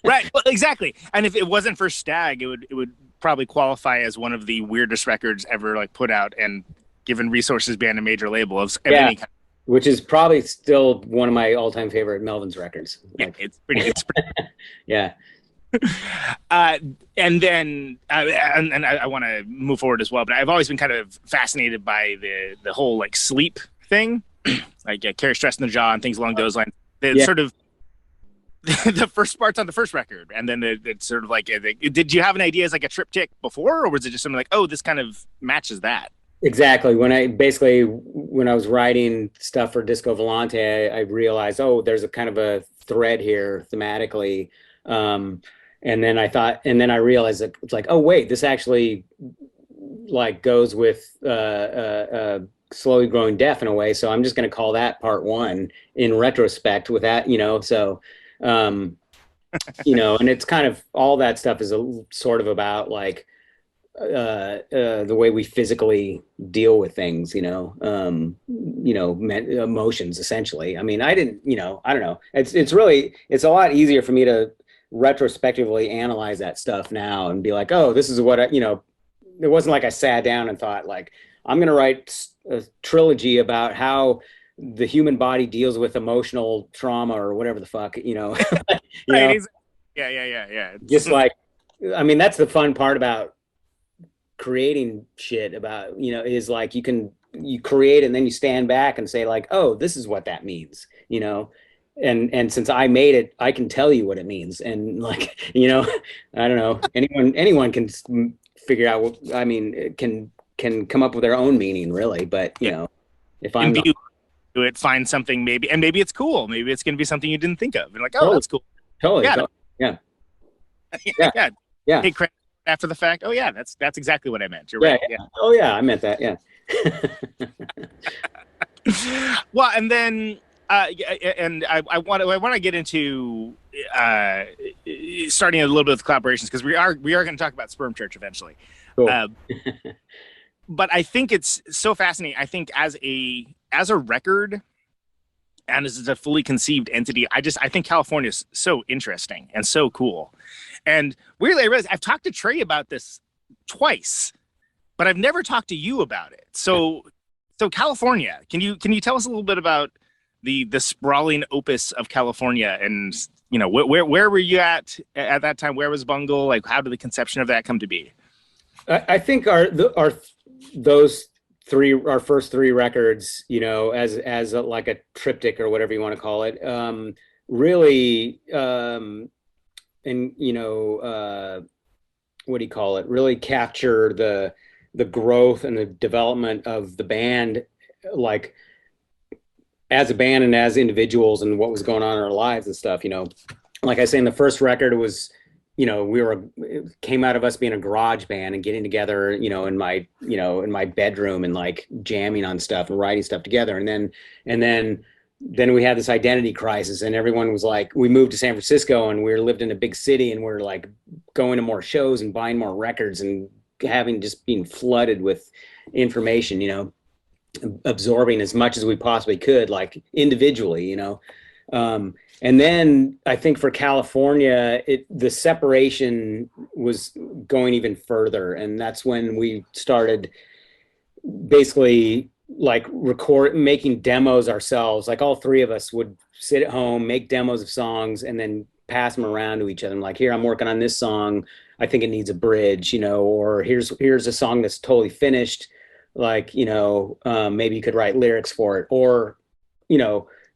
[SPEAKER 7] Right. Well, exactly. And if it wasn't for Stag, it would probably qualify as one of the weirdest records ever like put out, and given resources behind a major label of any kind.
[SPEAKER 10] Which is probably still one of my all-time favorite Melvin's records.
[SPEAKER 7] Yeah, it's pretty
[SPEAKER 10] yeah.
[SPEAKER 7] And then I want to move forward as well, but I've always been kind of fascinated by the whole like sleep thing, like Carry Stress in the Jaw and things along those lines. Sort of the first parts on the first record, and then it's sort of like, did you have an idea as like a triptych before, or was it just something like, oh, this kind of matches that?
[SPEAKER 10] Exactly. When I was writing stuff for Disco Volante, I realized, oh, there's a kind of a thread here thematically. And then I realized that it's like, oh wait, this actually like goes with slowly growing deaf in a way. So I'm just going to call that part one in retrospect with that, you know, so, you know, and it's kind of, all that stuff is sort of about like, the way we physically deal with things, you know, emotions essentially. I mean, I don't know. It's a lot easier for me to retrospectively analyze that stuff now and be like, oh, this is what it wasn't like I sat down and thought like, I'm going to write a trilogy about how the human body deals with emotional trauma or whatever the fuck, you know.
[SPEAKER 7] Right. Yeah.
[SPEAKER 10] Just like, I mean, that's the fun part about creating shit about, you know, is like you create and then you stand back and say like, oh, this is what that means, you know. And since I made it, I can tell you what it means. And like, you know, I don't know, anyone can figure out what, I mean, can come up with their own meaning really, but you know, if I'm
[SPEAKER 7] do it, find something maybe, and maybe it's cool, maybe it's going to be something you didn't think of, and like, oh, that's cool.
[SPEAKER 10] Totally.
[SPEAKER 7] Yeah.
[SPEAKER 10] Yeah.
[SPEAKER 7] Hey, Craig, after the fact. Oh yeah, that's exactly what I meant. You're right.
[SPEAKER 10] Yeah. Oh yeah, I meant that. Yeah.
[SPEAKER 7] Well, and then and I want to get into starting a little bit with collaborations, because we are going to talk about Sperm Church eventually.
[SPEAKER 10] Cool.
[SPEAKER 7] But I think it's so fascinating. I think as a record and as a fully conceived entity, I think California is so interesting and so cool. And weirdly, I realized I've talked to Trey about this twice, but I've never talked to you about it. So California, can you tell us a little bit about the sprawling opus of California, and where were you at that time? Where was Bungle? Like, how did the conception of that come to be?
[SPEAKER 10] I think our first three records, as like a triptych or whatever you want to call it, really, what do you call it? Really capture the growth and the development of the band, like as a band and as individuals, and what was going on in our lives and stuff. Like I say, in the first record, it was, it came out of us being a garage band and getting together, in my bedroom and like jamming on stuff and writing stuff together. And then we had this identity crisis, and everyone was like, we moved to San Francisco and we lived in a big city, and we're like going to more shows and buying more records and being flooded with information, absorbing as much as we possibly could, like individually, and then I think for California, the separation was going even further. And that's when we started basically like making demos ourselves. Like all three of us would sit at home, make demos of songs, and then pass them around to each other. I'm like, here, I'm working on this song. I think it needs a bridge, or here's a song that's totally finished. Like, maybe you could write lyrics for it. Or,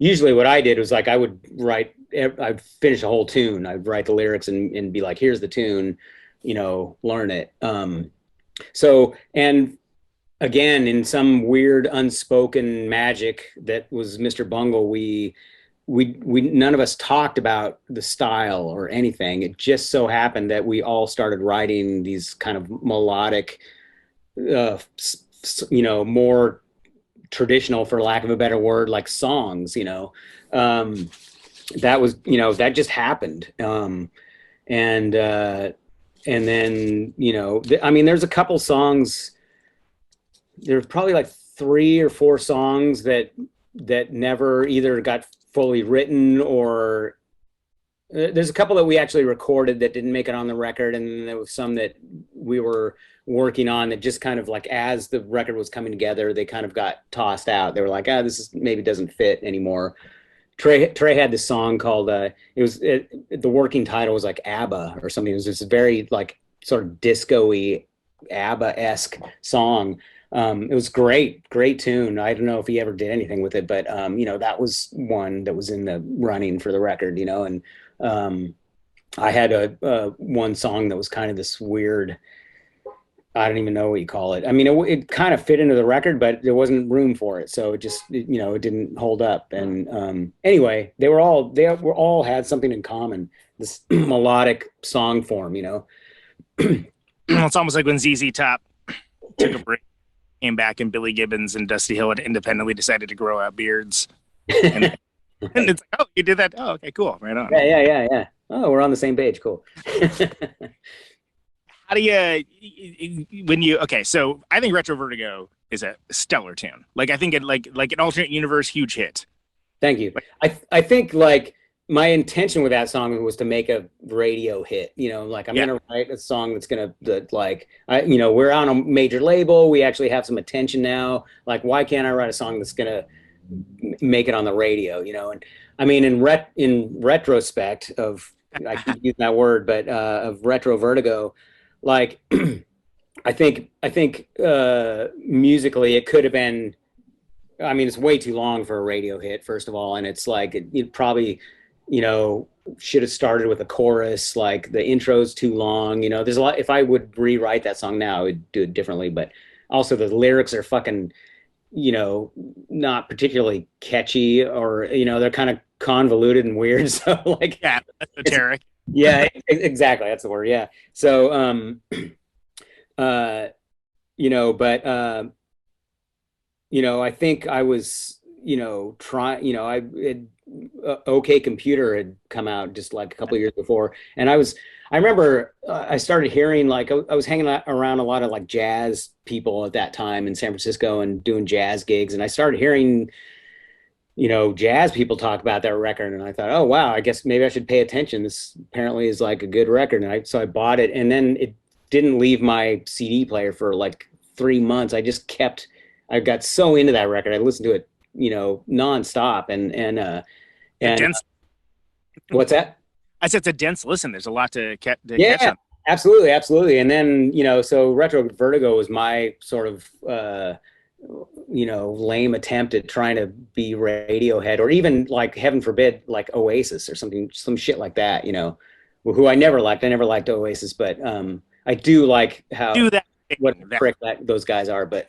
[SPEAKER 10] usually what I did was like, I'd finish a whole tune. I'd write the lyrics and be like, here's the tune, learn it. So, and again, in some weird unspoken magic that was Mr. Bungle, we none of us talked about the style or anything. It just so happened that we all started writing these kind of melodic, more traditional, for lack of a better word, like songs, that was, that just happened. And then, there's a couple songs, there's probably like 3 or 4 songs that never either got fully written, or there's a couple that we actually recorded that didn't make it on the record. And then there was some that we were working on that just kind of like, as the record was coming together, they kind of got tossed out. They were like, maybe doesn't fit anymore. Trey had this song called, the working title was like ABBA or something. It was this very like sort of disco-y ABBA-esque song. It was great tune. I don't know if he ever did anything with it, but that was one that was in the running for the record, and I had one song that was kind of this weird, I don't even know what you call it. I mean, it kind of fit into the record, but there wasn't room for it. So it just, it didn't hold up. And anyway, they all had something in common, this melodic song form,
[SPEAKER 7] It's almost like when ZZ Top took a break, came back, and Billy Gibbons and Dusty Hill had independently decided to grow out beards. And it's like, oh, you did that? Oh, okay, cool. Right on.
[SPEAKER 10] Yeah. Oh, we're on the same page. Cool.
[SPEAKER 7] How do okay, so I think RETROVERTIGO is a stellar tune. Like, I think it like an alternate universe, huge hit.
[SPEAKER 10] Thank you. I think like my intention with that song was to make a radio hit, like I'm going to write a song that's going to we're on a major label. We actually have some attention now. Like, why can't I write a song that's going to make it on the radio, And I mean, in retrospect of, I keep using that word, but of RETROVERTIGO, like, I think musically it could have been, I mean, it's way too long for a radio hit, first of all. And it's like, it probably, should have started with a chorus. Like, the intro's too long, there's a lot. If I would rewrite that song now, I would do it differently. But also the lyrics are fucking, not particularly catchy, or, they're kind of convoluted and weird. So like,
[SPEAKER 7] yeah, esoteric.
[SPEAKER 10] Yeah, exactly. That's the word. Yeah. So, but I think I was, trying, OK Computer had come out just like a couple of years before. And I remember I started hearing, like, I was hanging around a lot of like jazz people at that time in San Francisco and doing jazz gigs. And I started hearing, jazz people talk about that record. And I thought, oh, wow, I guess maybe I should pay attention. This apparently is like a good record. And so I bought it, and then it didn't leave my CD player for like 3 months. I got so into that record. I listened to it, nonstop. And
[SPEAKER 7] dense.
[SPEAKER 10] What's that?
[SPEAKER 7] I said it's a dense listen. There's a lot to catch
[SPEAKER 10] Yeah,
[SPEAKER 7] on.
[SPEAKER 10] absolutely. And then, so Retro Vertigo was my sort of, lame attempt at trying to be Radiohead, or even, like, heaven forbid, like Oasis or something, some shit like that, who I never liked. I never liked Oasis, but I do like how what a prick those guys are. But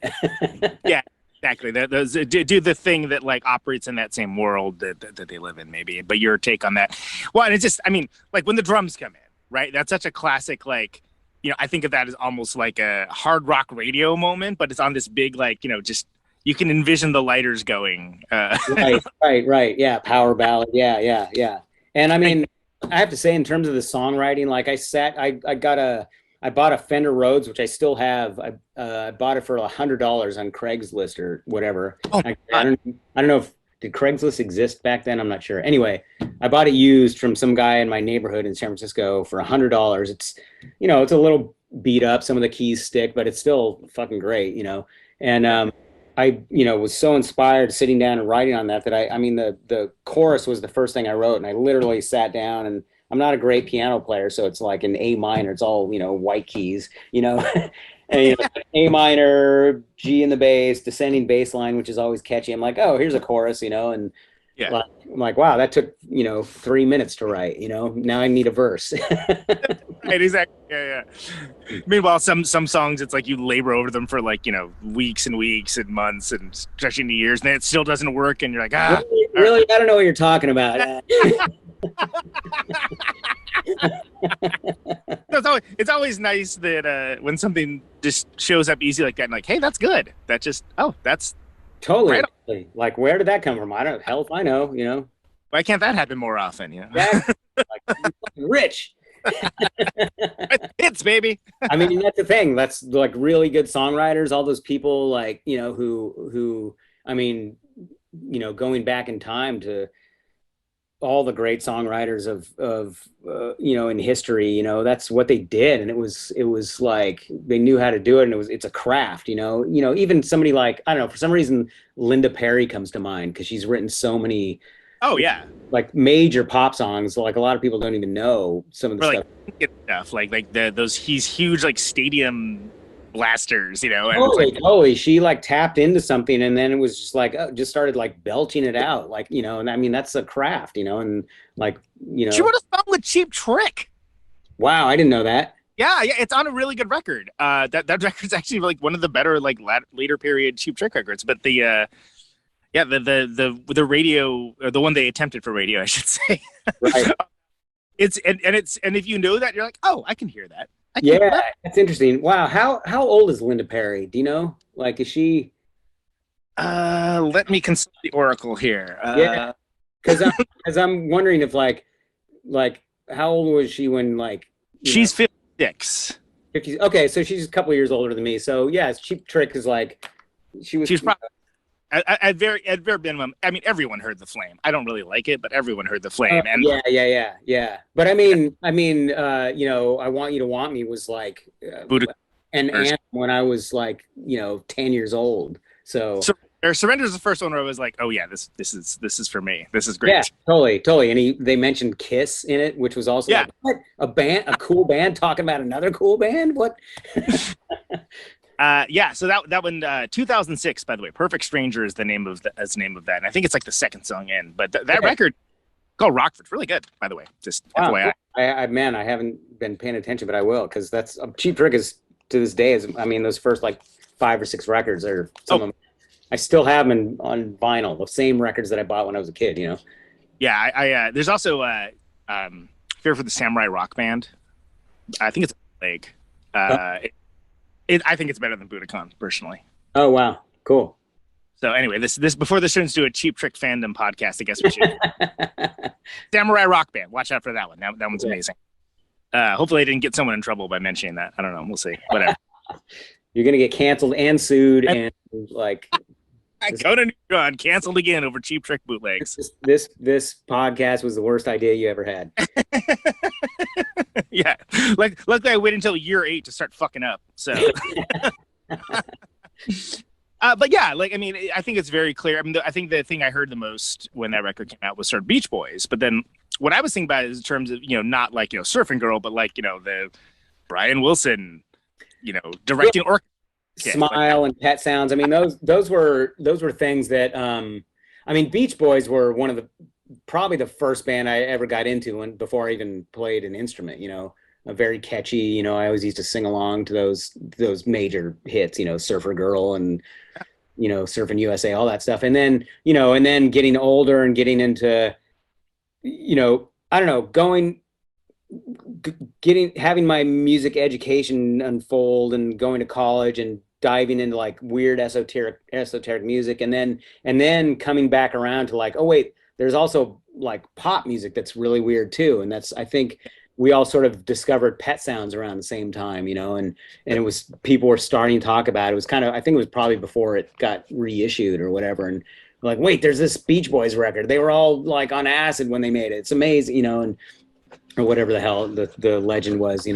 [SPEAKER 7] yeah, exactly. Those do the thing that like operates in that same world that they live in, maybe. But your take on that? Well, and it's just, I mean, like when the drums come in, right? That's such a classic, like, I think of that as almost like a hard rock radio moment, but it's on this big, like, just you can envision the lighters going.
[SPEAKER 10] Right. Yeah, power ballad. Yeah. And I mean, I have to say, in terms of the songwriting, like I bought a Fender Rhodes, which I still have. I bought it for $100 on Craigslist or whatever.
[SPEAKER 7] Oh,
[SPEAKER 10] I don't know if did Craigslist exist back then. I'm not sure. Anyway, I bought it used from some guy in my neighborhood in San Francisco for $100. It's, it's a little beat up. Some of the keys stick, but it's still fucking great, And I, was so inspired sitting down and writing on that I mean, the chorus was the first thing I wrote, and I literally sat down, and I'm not a great piano player, so it's like an A minor. It's all, white keys, and A minor, G in the bass, descending bass line, which is always catchy. I'm like, oh, here's a chorus, and
[SPEAKER 7] yeah.
[SPEAKER 10] I'm like, wow, that took, 3 minutes to write, now I need a verse.
[SPEAKER 7] Right, exactly. Yeah. Meanwhile, some songs, it's like you labor over them for like, weeks and weeks and months and stretching to years, and it still doesn't work, and you're like,
[SPEAKER 10] really? I don't know what you're talking about.
[SPEAKER 7] It's always nice that when something just shows up easy like that, and like, hey, that's good. That just that's
[SPEAKER 10] totally
[SPEAKER 7] right.
[SPEAKER 10] Like, where did that come from? I don't hell if I know.
[SPEAKER 7] Why can't that happen more often?
[SPEAKER 10] Exactly. Like, I'm fucking rich.
[SPEAKER 7] Hits, baby.
[SPEAKER 10] I mean, that's the thing. That's like really good songwriters. All those people, like, who I mean, going back in time to all the great songwriters of in history, that's what they did. And it was like, they knew how to do it, and it's a craft, even somebody like, I don't know, for some reason, Linda Perry comes to mind, because she's written so many, like major pop songs. Like a lot of people don't even know some of the
[SPEAKER 7] stuff. Like those huge like stadium blasters, and
[SPEAKER 10] totally. She like tapped into something, and then it was just like, just started like belching it out, like, and I mean, that's a craft, and like,
[SPEAKER 7] she wrote a song with Cheap Trick.
[SPEAKER 10] Wow, I didn't know that.
[SPEAKER 7] Yeah, it's on a really good record. That record's actually like one of the better like later period Cheap Trick records. But the radio, or the one they attempted for radio, I should say. Right. It's if you know that, you're like, oh, I can hear that.
[SPEAKER 10] Yeah, that's interesting. Wow, how old is Linda Perry? Do you know? Like, is she?
[SPEAKER 7] Let me consult the Oracle here.
[SPEAKER 10] Yeah, because I'm wondering if like how old was she when, like,
[SPEAKER 7] she's 56.
[SPEAKER 10] 50. Okay, so she's a couple of years older than me. So yeah, Cheap Trick is like, she's probably.
[SPEAKER 7] At very minimum, I mean, everyone heard The Flame. I don't really like it, but everyone heard The Flame. And
[SPEAKER 10] yeah. But I mean, I Want You to Want Me was like an anthem when I was like, 10 years old. So
[SPEAKER 7] Surrender is the first one where I was like, oh yeah, this is for me. This is great.
[SPEAKER 10] Yeah, totally. And they mentioned Kiss in it, which was also like, what? A cool band talking about another cool band? What?
[SPEAKER 7] So that one, 2006, by the way, Perfect Stranger is the name of that, and I think it's like the second song in. But that record called Rockford's really good, by the way. Just FYI.
[SPEAKER 10] I haven't been paying attention, but I will, because that's Cheap Trick is to this day those first like 5 or 6 records are some of them. I still have them on vinyl, the same records that I bought when I was a kid. Yeah,
[SPEAKER 7] I there's also you for the Samurai Rock Band. I think it's a bootleg. I think it's better than Budokan, personally.
[SPEAKER 10] Oh, wow. Cool.
[SPEAKER 7] So anyway, this before this turns to a Cheap Trick fandom podcast, I guess we should. Samurai Rock Band. Watch out for that one. That one's amazing. Hopefully I didn't get someone in trouble by mentioning that. I don't know. We'll see. Whatever.
[SPEAKER 10] You're going to get canceled and sued and like...
[SPEAKER 7] Conan Neutron canceled again over Cheap Trick bootlegs.
[SPEAKER 10] This podcast was the worst idea you ever had.
[SPEAKER 7] Yeah. Luckily I waited until year 8 to start fucking up. So but yeah, like, I mean, I think it's very clear. I mean, I think the thing I heard the most when that record came out was sort of Beach Boys. But then what I was thinking about is in terms of, not like, Surfing Girl, but like, the Brian Wilson, directing orchestra.
[SPEAKER 10] Smile and Pet Sounds. I mean, those were things that, I mean, Beach Boys were one of probably the first band I ever got into before I even played an instrument, a very catchy, I always used to sing along to those major hits, Surfer Girl and, Surfing USA, all that stuff. And then, and then getting older and getting into, I don't know, having my music education unfold and going to college and diving into like weird esoteric music, and then coming back around to like, oh wait, there's also like pop music that's really weird too. And I think we all sort of discovered Pet Sounds around the same time, and it was, people were starting to talk about it. It was kind of, I think it was probably before it got reissued or whatever. And like, wait, there's this Beach Boys record. They were all like on acid when they made it. It's amazing, and or whatever the hell the legend was,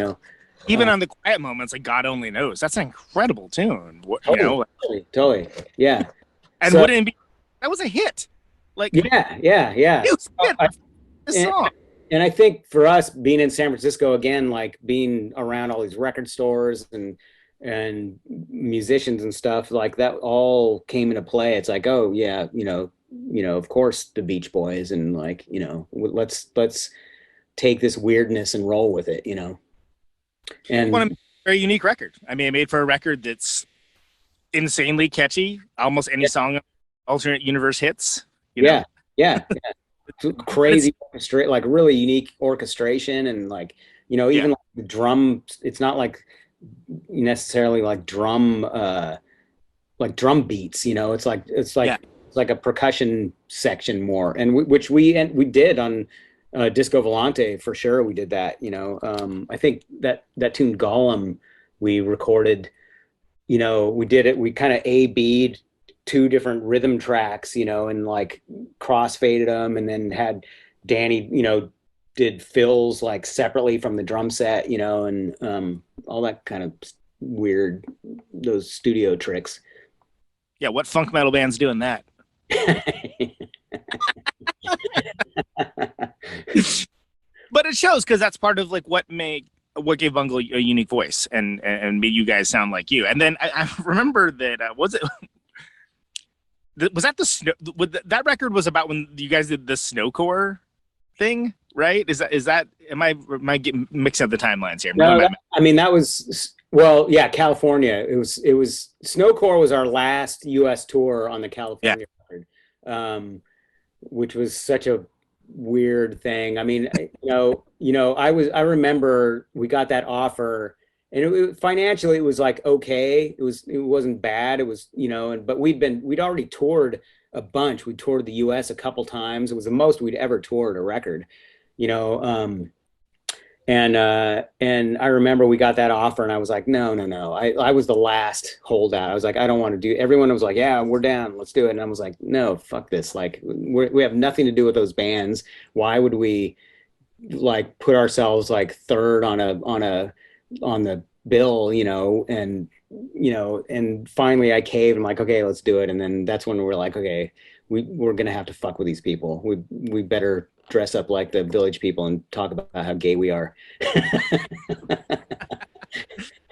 [SPEAKER 7] Even on the quiet moments, like God Only Knows. That's an incredible tune.
[SPEAKER 10] Totally. Yeah.
[SPEAKER 7] And so, wouldn't it be, that was a hit. Like,
[SPEAKER 10] yeah.
[SPEAKER 7] It was a hit. This song.
[SPEAKER 10] And I think for us being in San Francisco again, like being around all these record stores and musicians and stuff, like that all came into play. It's like, oh yeah, of course the Beach Boys, and like, let's take this weirdness and roll with it, And
[SPEAKER 7] a very unique record. I mean, it made for a record that's insanely catchy. Almost any song, alternate universe hits.
[SPEAKER 10] Yeah. Crazy like really unique orchestration, and like, even like the drum. It's not like necessarily like drum beats. It's like a percussion section more, and which we did on. Disco Volante for sure. We did that, I think that tune Gollum we recorded, we did it. We kind of A-B'd 2 different rhythm tracks, and like crossfaded them, and then had Danny, did fills like separately from the drum set, and all that kind of weird, those studio tricks.
[SPEAKER 7] Yeah. What funk metal band's doing that? But it shows, because that's part of like what gave Bungle a unique voice and made you guys sound like you. And then I remember that was that the snow? That record was about when you guys did the snowcore thing, right? Is that am I getting mixed up the timelines here?
[SPEAKER 10] No, that was, well, yeah, California. It was snowcore was our last U.S. tour on the California record, which was such a weird thing. I mean, I remember we got that offer, and financially it was like okay. It wasn't bad. It was, but we'd already toured a bunch. We toured the U.S. a couple times. It was the most we'd ever toured a record, and I remember we got that offer, and I was like, no. I was the last holdout. I was like, I don't want to do. Everyone was like, yeah, we're down, let's do it. And I was like, no, fuck this. Like, we have nothing to do with those bands. Why would we like put ourselves like third on the bill, and finally I caved. I'm like, okay, let's do it. And then that's when we're like, okay, we're gonna have to fuck with these people. We better dress up like the Village People and talk about how gay we are.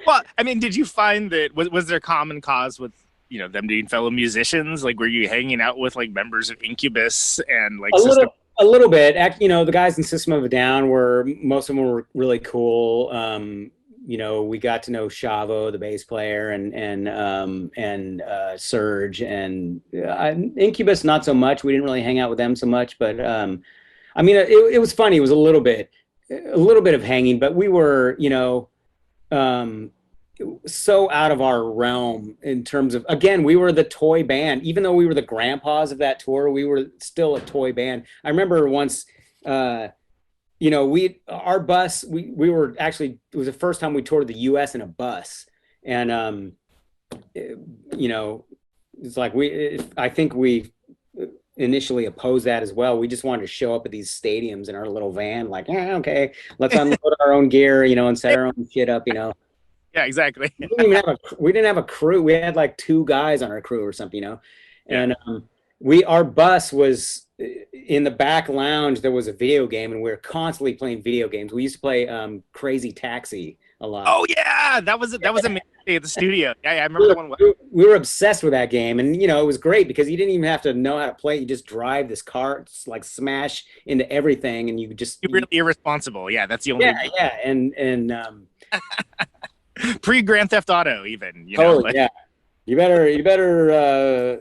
[SPEAKER 7] Well, I mean, did you find that was there common cause with them being fellow musicians? Like, were you hanging out with like members of Incubus and like
[SPEAKER 10] a little bit? The guys in System of a Down most of them were really cool. We got to know Shavo, the bass player, and Serge, and Incubus not so much. We didn't really hang out with them so much, but I mean, it was funny. It was a little bit, a little bit of hanging, but we were, so out of our realm in terms of, again, we were the toy band. Even though we were the grandpas of that tour, we were still a toy band. I remember once, our bus, we were actually, it was the first time we toured the US in a bus. And, it's like I think we initially opposed that as well. We just wanted to show up at these stadiums in our little van, like, okay, let's unload our own gear, and set our own shit up,
[SPEAKER 7] Yeah, exactly.
[SPEAKER 10] We didn't have a crew. We had like 2 guys on our crew or something, and our bus was in the back lounge. There was a video game, and we were constantly playing video games. We used to play Crazy Taxi a lot.
[SPEAKER 7] Oh yeah, that was amazing at the studio. Yeah, I remember that one.
[SPEAKER 10] We were obsessed with that game, and it was great because you didn't even have to know how to play. You just drive this car, just like smash into everything, and you're
[SPEAKER 7] really irresponsible. Yeah, that's the only.
[SPEAKER 10] Yeah, and
[SPEAKER 7] pre Grand Theft Auto, even.
[SPEAKER 10] Yeah. You better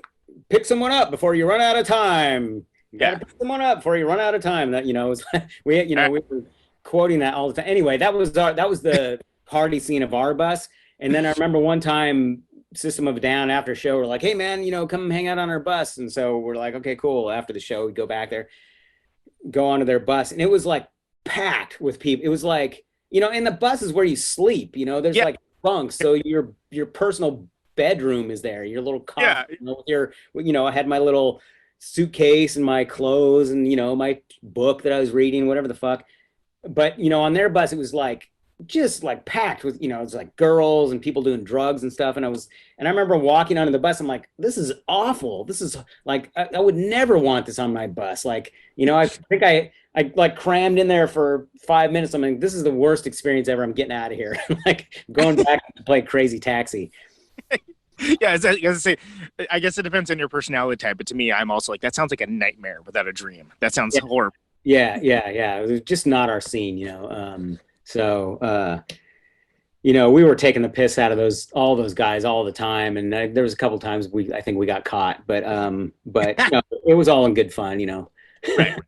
[SPEAKER 10] pick someone up before you run out of time. You gotta pick someone up before you run out of time. That it was, we were quoting that all the time. Anyway, that was the party scene of our bus. And then I remember one time, System of a Down after show, we're like, hey man, come hang out on our bus. And so we're like, okay, cool. After the show, we go back there, go onto their bus, and it was like packed with people. It was like, and the bus is where you sleep. There's like bunks, so your personal bedroom is there. Your little car. I had my little suitcase and my clothes and my book that I was reading, whatever the fuck. But on their bus, it was like just like packed with it's like girls and people doing drugs and stuff. And I remember walking onto the bus. I'm like, this is awful. This is like I would never want this on my bus. Like I think I like crammed in there for 5 minutes. I'm like, this is the worst experience ever. I'm getting out of here. Like going back to play Crazy Taxi.
[SPEAKER 7] Yeah, I was gonna say, I guess it depends on your personality type, but to me, I'm also like, that sounds like a nightmare without a dream. That sounds horrible.
[SPEAKER 10] Yeah. It was just not our scene, we were taking the piss out of all those guys all the time, and there was a couple times I think we got caught, but it was all in good fun,
[SPEAKER 7] Right.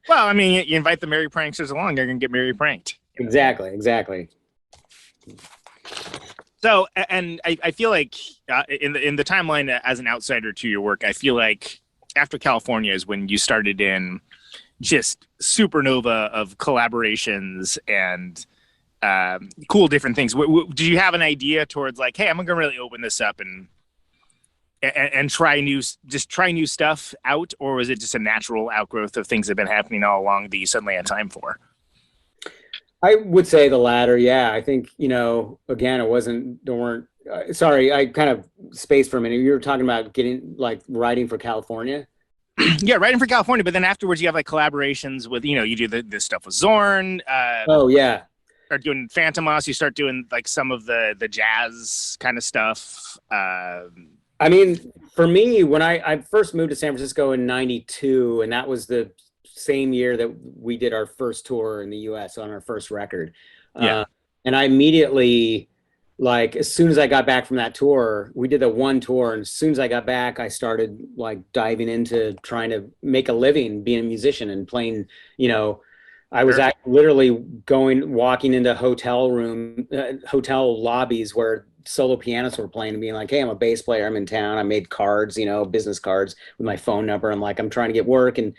[SPEAKER 7] Well, I mean, you invite the merry pranksters along, they're gonna get merry pranked.
[SPEAKER 10] Exactly.
[SPEAKER 7] So, and I feel like in the timeline as an outsider to your work, I feel like after California is when you started in just supernova of collaborations and cool different things. Did you have an idea towards like, hey, I'm gonna really open this up and try new stuff out, or was it just a natural outgrowth of things that have been happening all along that you suddenly had time for?
[SPEAKER 10] I would say the latter. Yeah, I think again, sorry, I kind of spaced for a minute. You were talking about writing for California.
[SPEAKER 7] Yeah, writing for California, but then afterwards you have like collaborations with you do this stuff with Zorn.
[SPEAKER 10] Oh yeah.
[SPEAKER 7] Start doing Fantomas. You start doing like some of the jazz kind of stuff.
[SPEAKER 10] I mean, for me, when I first moved to San Francisco in '92, and that was the same year that we did our first tour in the US on our first record. And I immediately, like, as soon as I got back from that tour, we did the one tour. And as soon as I got back, I started like diving into trying to make a living being a musician and playing, I was literally walking into hotel lobbies where solo pianists were playing and being like, hey, I'm a bass player. I'm in town. I made cards, business cards with my phone number. I'm like, I'm trying to get work. And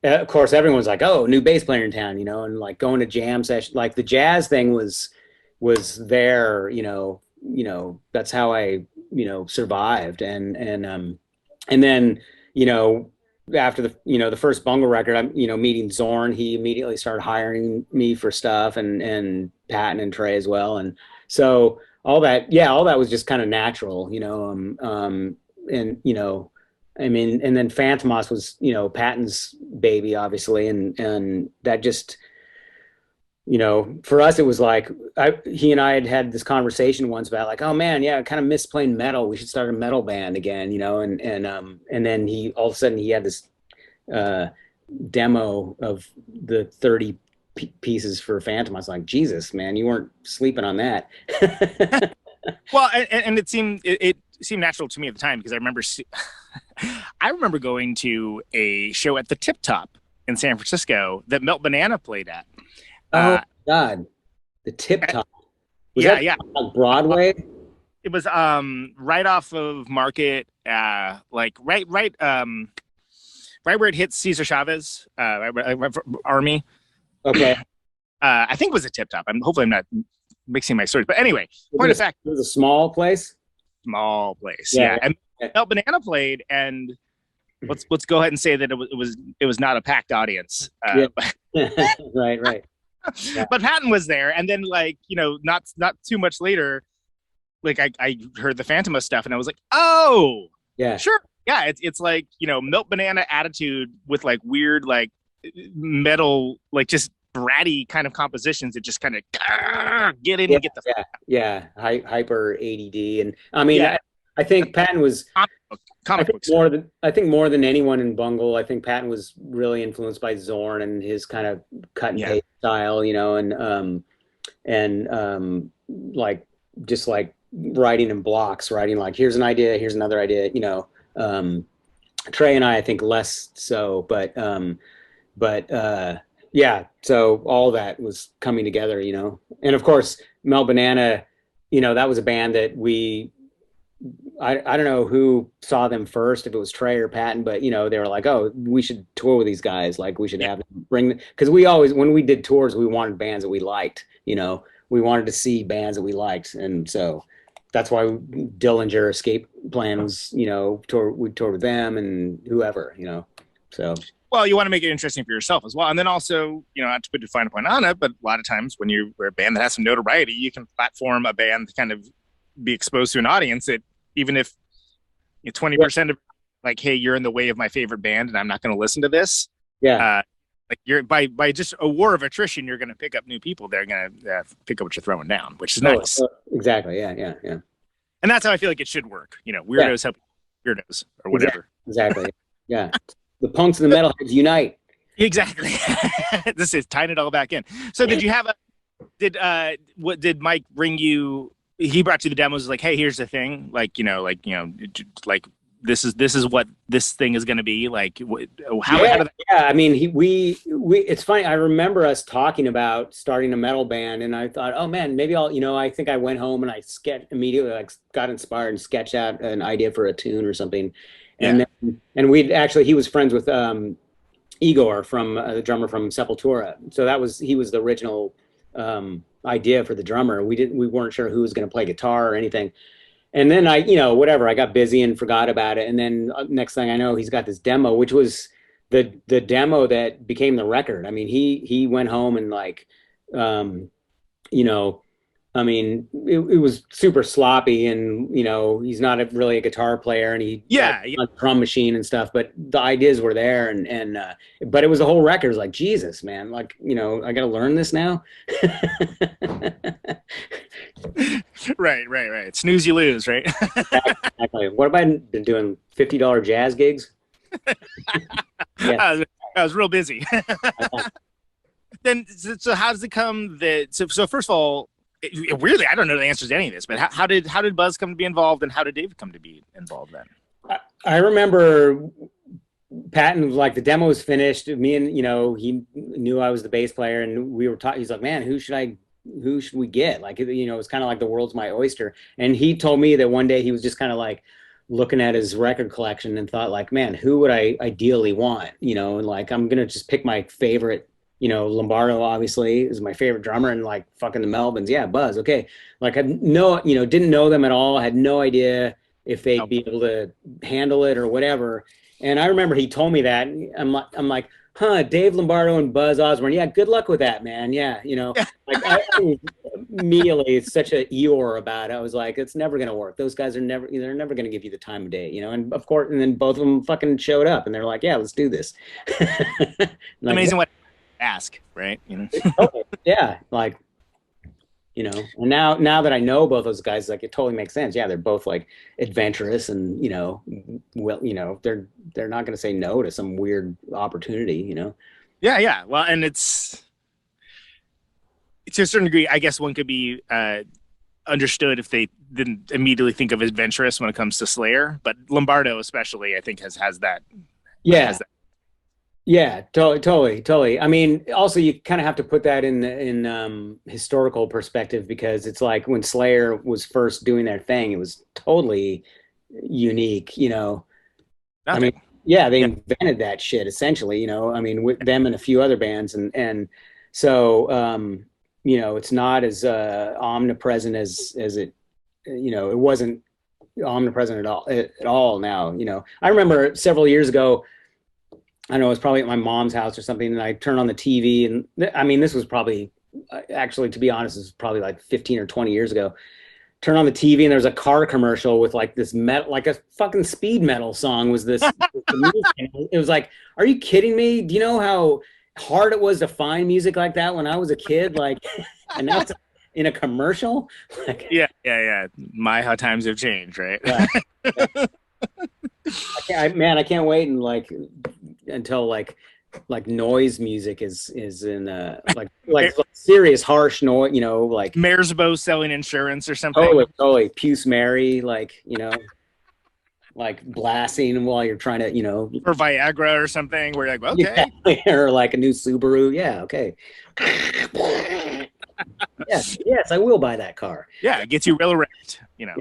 [SPEAKER 10] of course, everyone's like, oh, new bass player in town, and like going to jam session, like the jazz thing was there, that's how I, survived. And then, after the first Bungle record, I'm, meeting Zorn, he immediately started hiring me for stuff and Patton and Trey as well. And so all that was just kind of natural, I mean, and then Fantomas was, Patton's baby, obviously. And that just, for us, it was like, he and I had this conversation once about like, oh man, yeah, I kind of miss playing metal. We should start a metal band again, and then he, all of a sudden he had this demo of the 30 pieces for Fantomas. I was like, Jesus, man, you weren't sleeping on that.
[SPEAKER 7] Well, and it seemed natural to me at the time because I remember going to a show at the Tip Top in San Francisco that Melt Banana played at.
[SPEAKER 10] Oh God, the Tip Top. Was
[SPEAKER 7] yeah,
[SPEAKER 10] that
[SPEAKER 7] yeah.
[SPEAKER 10] on Broadway?
[SPEAKER 7] It was right off of Market, like right where it hits Cesar Chavez Army.
[SPEAKER 10] Okay.
[SPEAKER 7] I think it was a Tip Top. Hopefully I'm not mixing my stories, but anyway, point of fact,
[SPEAKER 10] it was a small place.
[SPEAKER 7] Small place,
[SPEAKER 10] Yeah.
[SPEAKER 7] And Melt Banana played, and let's go ahead and say that it was not a packed audience.
[SPEAKER 10] Yeah. Right. Yeah.
[SPEAKER 7] But Patton was there, and then like not too much later, like I heard the Fantômas stuff, and I was like, oh
[SPEAKER 10] Yeah.
[SPEAKER 7] sure, yeah, it's like Melt Banana attitude with like weird like metal, like just bratty kind of compositions that just kind of get in and get the
[SPEAKER 10] hyper ADD, and I mean I think Patton was
[SPEAKER 7] comic books
[SPEAKER 10] I think more than anyone in Bungle, I think Patton was really influenced by Zorn and his kind of cut and paste style, and like just like writing in blocks, writing like here's an idea, here's another idea, Trey and I think less so, but yeah, so all that was coming together, and of course Mel Banana, that was a band that I don't know who saw them first, if it was Trey or Patton, but they were like, oh, we should tour with these guys, like we should have them bring, because we always, when we did tours, we wanted bands that we liked, we wanted to see bands that we liked, and so that's why Dillinger Escape Plan was, we toured with them and whoever, so.
[SPEAKER 7] Well, you want to make it interesting for yourself as well. And then also, not to put a fine point on it, but a lot of times when you're a band that has some notoriety, you can platform a band to kind of be exposed to an audience that even if 20% of like, hey, you're in the way of my favorite band and I'm not going to listen to this.
[SPEAKER 10] Yeah.
[SPEAKER 7] Like you're by just a war of attrition, you're going to pick up new people. They're going to pick up what you're throwing down, which is nice.
[SPEAKER 10] Exactly. Yeah.
[SPEAKER 7] And that's how I feel like it should work. Weirdos help weirdos or whatever.
[SPEAKER 10] Exactly. Yeah. The punks and the metalheads unite.
[SPEAKER 7] Exactly. This is tying it all back in. So did you have did Mike bring you, he brought you the demos like, hey, here's the thing. Like, like this is what this thing is going to be like. How did that...
[SPEAKER 10] Yeah. I mean, we, it's funny. I remember us talking about starting a metal band, and I thought, oh man, maybe I'll, I think I went home and I immediately like got inspired and sketched out an idea for a tune or something. And then, we'd actually, he was friends with Igor from the drummer from Sepultura. So he was the original idea for the drummer. We weren't sure who was going to play guitar or anything. And then I got busy and forgot about it. And then next thing I know, he's got this demo, which was the demo that became the record. I mean, he went home and like, I mean, it was super sloppy, and he's not really a guitar player, and he a drum machine and stuff. But the ideas were there, and but it was the whole record. It was like, Jesus, man, like I got to learn this now.
[SPEAKER 7] Right. Snooze, you lose, right?
[SPEAKER 10] Exactly. What have I been doing? $50 jazz gigs.
[SPEAKER 7] I was real busy. Then, so how does it come that? So first of all. Weirdly, I don't know the answers to any of this, but how did Buzz come to be involved, and how did Dave come to be involved then?
[SPEAKER 10] I remember Patton, like the demo was finished. Me and he knew I was the bass player, and we were talking. He's like, "Man, who should we get?" Like it's kind of like the world's my oyster. And he told me that one day he was just kind of like looking at his record collection and thought, like, "Man, who would I ideally want?" And like I'm gonna just pick my favorite. Lombardo obviously is my favorite drummer, and like fucking the Melvins. Yeah, Buzz. Okay. Like I didn't know them at all. Had no idea if they'd be able to handle it or whatever. And I remember he told me that. I'm like, huh, Dave Lombardo and Buzz Osborne. Yeah, good luck with that, man. Yeah, like I immediately, it's such a Eeyore about it. I was like, it's never gonna work. Those guys they're never gonna give you the time of day, And of course, and then both of them fucking showed up, and they're like, yeah, let's do this. Like,
[SPEAKER 7] amazing what. Ask, right?
[SPEAKER 10] Yeah, like and now that I know both those guys, like it totally makes sense. Yeah, they're both like adventurous, and they're not going to say no to some weird opportunity.
[SPEAKER 7] Yeah. Well, and it's to a certain degree, I guess one could be understood if they didn't immediately think of adventurous when it comes to Slayer, but Lombardo especially, I think has that.
[SPEAKER 10] Yeah. Yeah, totally. I mean, also you kind of have to put that in historical perspective, because it's like when Slayer was first doing their thing, it was totally unique, you know. I
[SPEAKER 7] Nothing.
[SPEAKER 10] mean, yeah, they invented that shit essentially, you know. I mean, with them and a few other bands, and so you know, it's not as omnipresent as it, you know, it wasn't omnipresent at all now, you know. I remember several years ago, I don't know, it was probably at my mom's house or something, and I turned on the TV, and I mean, this was probably, actually, to be honest, this was probably like 15 or 20 years ago. Turn on the TV, and there's a car commercial with like this metal, like a fucking speed metal song was this. It was like, are you kidding me? Do you know how hard it was to find music like that when I was a kid? Like, and now it's in a commercial. Like,
[SPEAKER 7] Yeah. How times have changed, right?
[SPEAKER 10] yeah. I can't wait and like until like noise music is in like serious harsh noise, you know, like
[SPEAKER 7] Mersbo selling insurance or something.
[SPEAKER 10] totally Puce Mary, like, you know, like blasting while you're trying to, you know,
[SPEAKER 7] Or Viagra or something where you're like, okay.
[SPEAKER 10] yeah, or like a new Subaru. Yeah, okay. yes, I will buy that car.
[SPEAKER 7] Yeah, it gets you real erect, you know.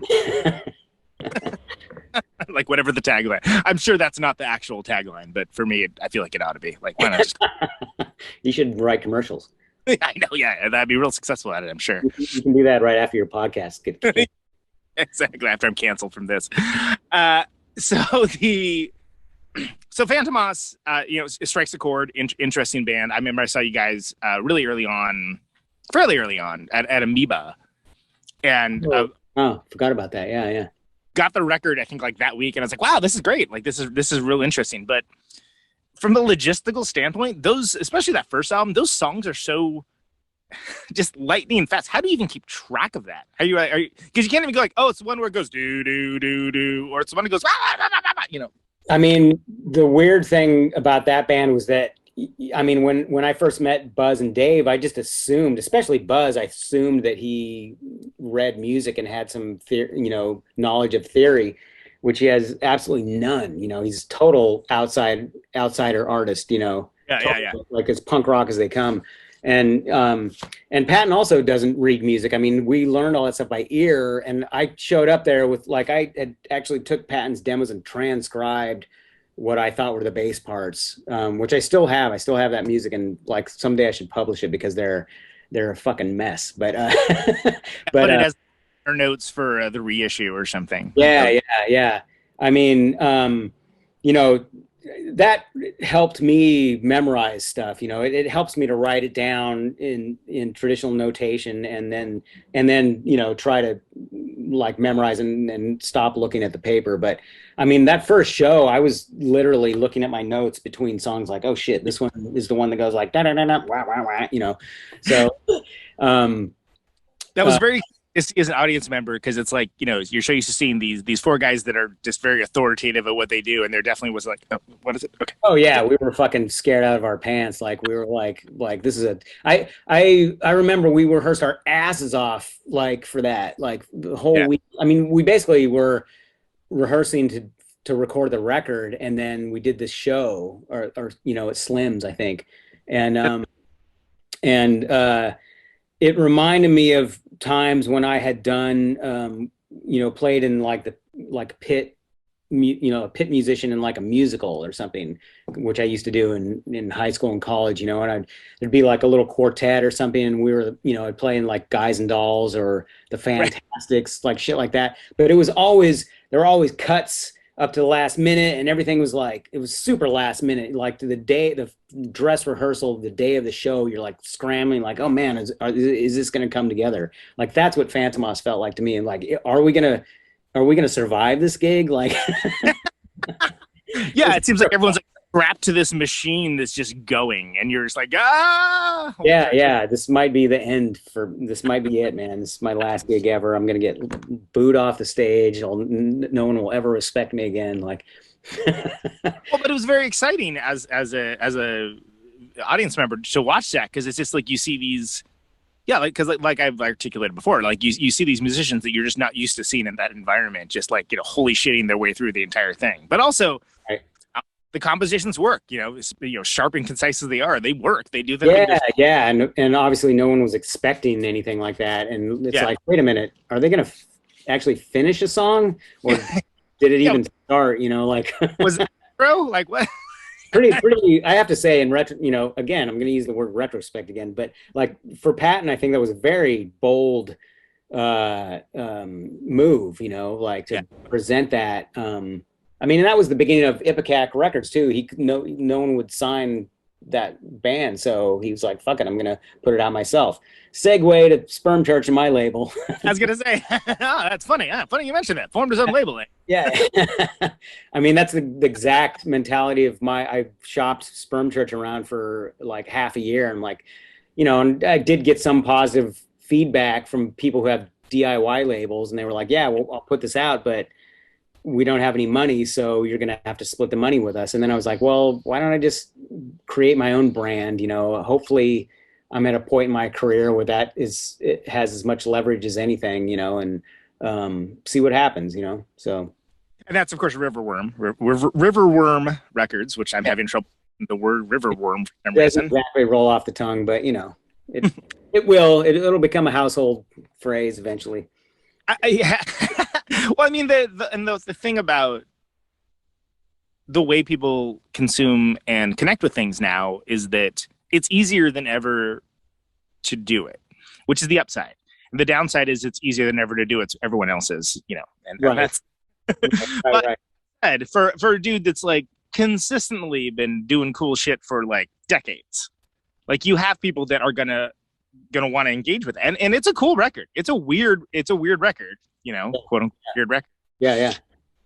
[SPEAKER 7] Like whatever the tagline. I'm sure that's not the actual tagline, but for me, I feel like it ought to be. Like, why not just...
[SPEAKER 10] You should write commercials.
[SPEAKER 7] I know, yeah. That'd be real successful at it, I'm sure.
[SPEAKER 10] You can do that right after your podcast.
[SPEAKER 7] Exactly, after I'm canceled from this. So Fantomas, you know, it strikes a chord. Interesting band. I remember I saw you guys fairly early on at Amoeba, and
[SPEAKER 10] forgot about that. Yeah.
[SPEAKER 7] Got the record, I think, like that week, and I was like, wow, this is great. Like, this is real interesting. But from a logistical standpoint, those, especially that first album, those songs are so just lightning fast. How do you even keep track of that? Are you because you can't even go like, oh, it's the one where it goes do do do do, or it's the one that goes you know.
[SPEAKER 10] I mean, the weird thing about that band was that, I mean, when I first met Buzz and Dave, I just assumed, especially Buzz, I assumed that he read music and had some you know, knowledge of theory, which he has absolutely none. You know, he's total outsider artist, you know.
[SPEAKER 7] Yeah.
[SPEAKER 10] Like as punk rock as they come. And Patton also doesn't read music. I mean, we learned all that stuff by ear, and I showed up there with, like, I had actually took Patton's demos and transcribed what I thought were the bass parts, which I still have. I still have that music, and like someday I should publish it because they're a fucking mess. But
[SPEAKER 7] but it has notes for the reissue or something.
[SPEAKER 10] Yeah. I mean, you know, that helped me memorize stuff. You know, it helps me to write it down in traditional notation, and then you know, try to like memorize and stop looking at the paper. But I mean, that first show, I was literally looking at my notes between songs, like, oh shit, this one is the one that goes like da da da da wah wah wah, you know. So
[SPEAKER 7] that was very as an audience member, because it's like, you know, you're so used to seeing these four guys that are just very authoritative at what they do, and there definitely was like, oh, what is it? Okay.
[SPEAKER 10] Oh yeah, we were fucking scared out of our pants. Like, we were like this is a I remember we rehearsed our asses off, like, for that, like the whole week. I mean, we basically were rehearsing to record the record, and then we did this show, or you know, at Slim's, I think, and it reminded me of times when I had done, you know, played in like pit, you know, a pit musician in like a musical or something, which I used to do in high school and college, you know, and there'd be like a little quartet or something, and we were, you know, I'd play in like Guys and Dolls or the Fantastics, like shit like that. But there were always cuts up to the last minute, and everything was like, it was super last minute. Like to the dress rehearsal, the day of the show, you're like scrambling, like, oh man, is this going to come together? Like, that's what Fantomas felt like to me. And like, are we gonna survive this gig? Like,
[SPEAKER 7] yeah, it seems like everyone's like strapped to this machine that's just going, and you're just like,
[SPEAKER 10] yeah, this might be the end this might be it, man. This is my last gig ever. I'm gonna get booed off the stage. No one will ever respect me again. Like,
[SPEAKER 7] well, but it was very exciting as a audience member to watch that, because it's just like you see these, like, because like I've articulated before, like you see these musicians that you're just not used to seeing in that environment, just like, you know, holy shitting their way through the entire thing. But also, the compositions work, sharp and concise as they are, they work. They do the thing.
[SPEAKER 10] Yeah. And obviously no one was expecting anything like that. And it's like, wait a minute, are they going to actually finish a song, or did it even start?
[SPEAKER 7] Was it bro? Like what?
[SPEAKER 10] pretty. I have to say, in retro, again, I'm going to use the word retrospect again, but like for Patton, I think that was a very bold move, to present that. And that was the beginning of Ipecac Records too. No one would sign that band, so he was like, "Fuck it, I'm gonna put it out myself." Segue to Sperm Church and my label.
[SPEAKER 7] I was gonna say, that's funny. Funny you mentioned that. Formed his own label.
[SPEAKER 10] Yeah, that's the exact mentality of I shopped Sperm Church around for like half a year, and and I did get some positive feedback from people who have DIY labels, and they were like, "Yeah, well, I'll put this out, but we don't have any money, so you're going to have to split the money with us." And then I was like, well, why don't I just create my own brand? Hopefully I'm at a point in my career where it has as much leverage as anything, and see what happens, so. And
[SPEAKER 7] that's of course Riverworm Records, which I'm having trouble with the word Riverworm for some reason.
[SPEAKER 10] Doesn't exactly roll off the tongue, but it'll become a household phrase eventually.
[SPEAKER 7] Well, the thing about the way people consume and connect with things now is that it's easier than ever to do it, which is the upside. And the downside is it's easier than ever to do it. So everyone else is, and that's right. For a dude that's like consistently been doing cool shit for like decades, like you have people that are gonna want to engage with it. And it's a cool record. It's a weird record. Quote unquote weird record.
[SPEAKER 10] Yeah.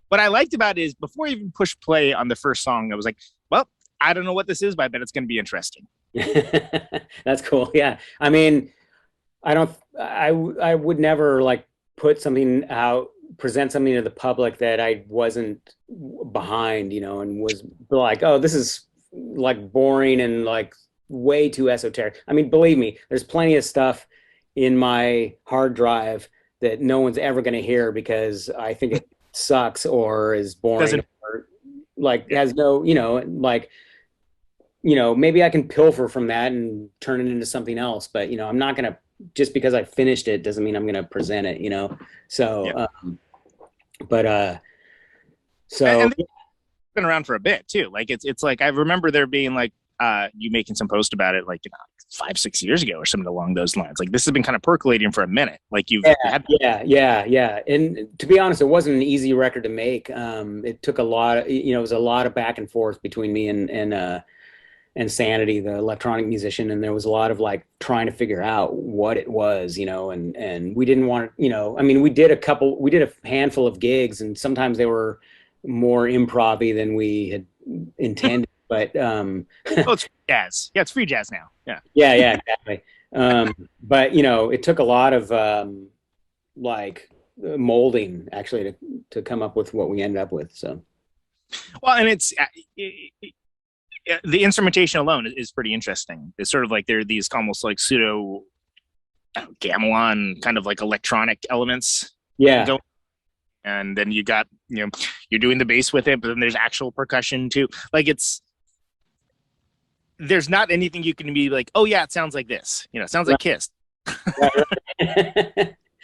[SPEAKER 7] What I liked about it is before I even pushed play on the first song, I was like, well, I don't know what this is, but I bet it's going to be interesting.
[SPEAKER 10] That's cool. Yeah. I would never like put something out, present something to the public that I wasn't behind, and was like, oh, this is like boring and like way too esoteric. Believe me, there's plenty of stuff in my hard drive that no one's ever going to hear because I think it sucks or is boring or like has no, maybe I can pilfer from that and turn it into something else. But, I'm not going to, just because I finished it doesn't mean I'm going to present it, So, so.
[SPEAKER 7] And it's been around for a bit too. Like it's like, I remember there being like, you making some post about it, like 5-6 years ago or something along those lines. Like this has been kind of percolating for a minute. Like you've had.
[SPEAKER 10] Yeah. And to be honest, it wasn't an easy record to make. It took a lot of, it was a lot of back and forth between me and Sannety, the electronic musician. And there was a lot of like trying to figure out what it was, and we didn't want, we did a handful of gigs, and sometimes they were more improv-y than we had intended. But
[SPEAKER 7] it's jazz. Yeah, it's free jazz now.
[SPEAKER 10] Yeah, exactly. But it took a lot of molding actually to come up with what we ended up with. So,
[SPEAKER 7] well, and it's the instrumentation alone is pretty interesting. It's sort of like there are these almost like pseudo gamelan kind of like electronic elements.
[SPEAKER 10] Yeah.
[SPEAKER 7] And then you got you're doing the bass with it, but then there's actual percussion too. Like there's not anything you can be like, oh yeah, it sounds like this. It sounds like Kiss.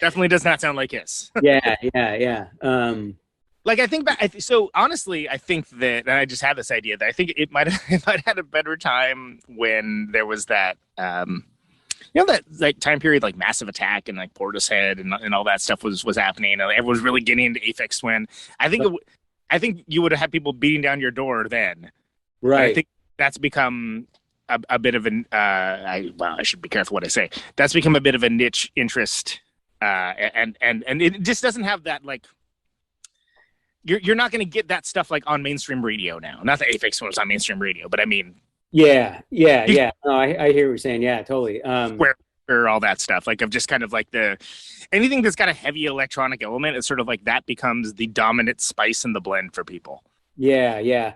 [SPEAKER 7] Definitely does not sound like Kiss.
[SPEAKER 10] Yeah.
[SPEAKER 7] Like I think so honestly, I think that, and I just had this idea that I think it might have had a better time when there was that that like time period, like Massive Attack and like Portishead and all that stuff was happening. And everyone was really getting into Aphex Twin. I think you would have had people beating down your door then.
[SPEAKER 10] Right.
[SPEAKER 7] I think that's become a bit of an I should be careful what I say. That's become a bit of a niche interest, and it just doesn't have that like. You're not going to get that stuff like on mainstream radio now. Not that Aphex Twin was on mainstream radio, but I mean.
[SPEAKER 10] Yeah. No, I hear what you're saying. Yeah, totally.
[SPEAKER 7] Where all that stuff, like of just kind of like anything that's got a heavy electronic element, it's sort of like that becomes the dominant spice in the blend for people.
[SPEAKER 10] Yeah.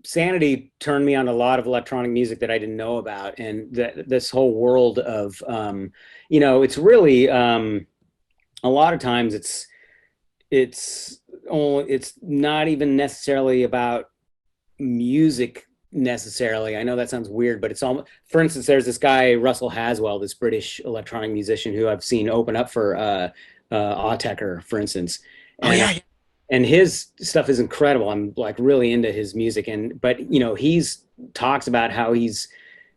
[SPEAKER 10] Sannety turned me on a lot of electronic music that I didn't know about, and this whole world of, it's really a lot of times it's it's not even necessarily about music necessarily. I know that sounds weird, but it's all, for instance, there's this guy, Russell Haswell, this British electronic musician who I've seen open up for Autechre, for instance. And, and his stuff is incredible. I'm like really into his music. But you know, he's talks about how he's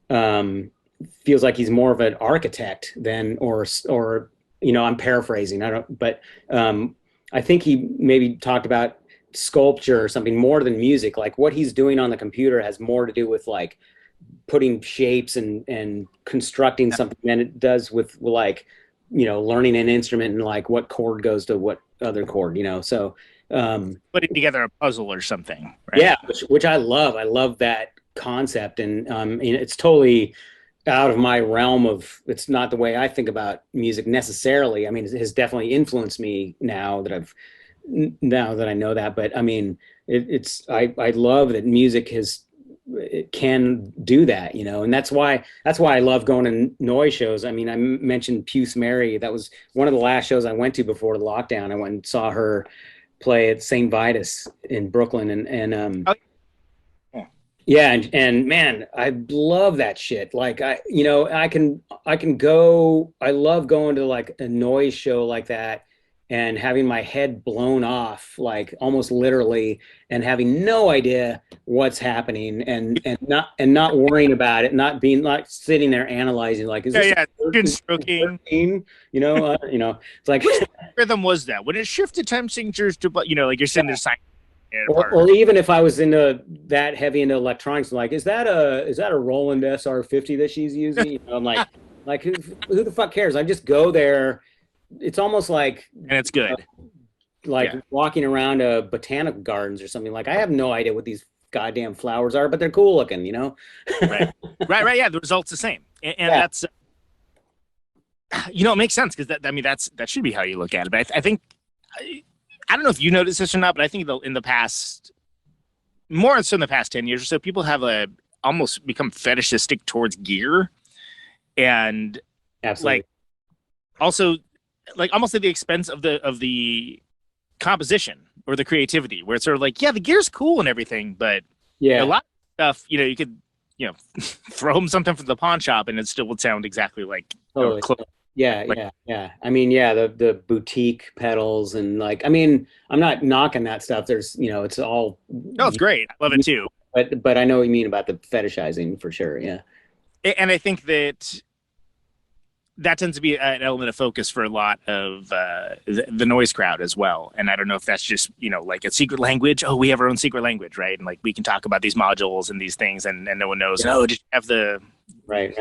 [SPEAKER 10] feels like he's more of an architect than, or you know, I'm paraphrasing. But I think he maybe talked about sculpture or something more than music. Like what he's doing on the computer has more to do with like putting shapes and constructing something than it does with like, you know, learning an instrument and like what chord goes to what other chord, you know. So
[SPEAKER 7] putting together a puzzle or something, right?
[SPEAKER 10] Yeah, which I love. I love that concept, and you know, it's totally out of my realm of, it's not the way I think about music necessarily. I mean, it has definitely influenced me now that I know that. But I mean, I love that music it can do that, you know, and that's why I love going to noise shows. I mean, I mentioned Puce Mary. That was one of the last shows I went to before the lockdown. I went and saw her play at St. Vitus in Brooklyn, and yeah, and man, I love that shit. Like I can go. I love going to like a noise show like that and having my head blown off, like almost literally, and having no idea what's happening, and not worrying about it, not sitting there analyzing like, is this
[SPEAKER 7] stroking?
[SPEAKER 10] You know, it's like
[SPEAKER 7] which rhythm was that? When it shifted time signatures to, you know, like you're sitting there signing.
[SPEAKER 10] Or even if I was into that heavy into electronics, like, is that a Roland SR50 that she's using? You know, I'm like who the fuck cares? I just go there. It's almost like,
[SPEAKER 7] and it's good,
[SPEAKER 10] walking around a botanical gardens or something. Like I have no idea what these goddamn flowers are, but they're cool looking, you know.
[SPEAKER 7] right. Yeah, the result's the same, and that's, you know, it makes sense because that should be how you look at it. But I think. I don't know if you noticed this or not, but I think in the past, more so in the past 10 years or so, people have almost become fetishistic towards gear, and
[SPEAKER 10] absolutely,
[SPEAKER 7] like also like almost at the expense of the composition or the creativity, where it's sort of like, yeah, the gear's cool and everything, but a lot of stuff, you know, you could, you know, throw them something from the pawn shop and it still would sound exactly like
[SPEAKER 10] totally. Yeah. I mean, the boutique pedals and like, I mean, I'm not knocking that stuff. There's, you know, it's all.
[SPEAKER 7] No, it's great. I love it too.
[SPEAKER 10] But I know what you mean about the fetishizing for sure. Yeah.
[SPEAKER 7] And I think that tends to be an element of focus for a lot of the noise crowd as well. And I don't know if that's just, you know, like a secret language. Oh, we have our own secret language, right? And like we can talk about these modules and these things, and no one knows. Oh, did you have the
[SPEAKER 10] right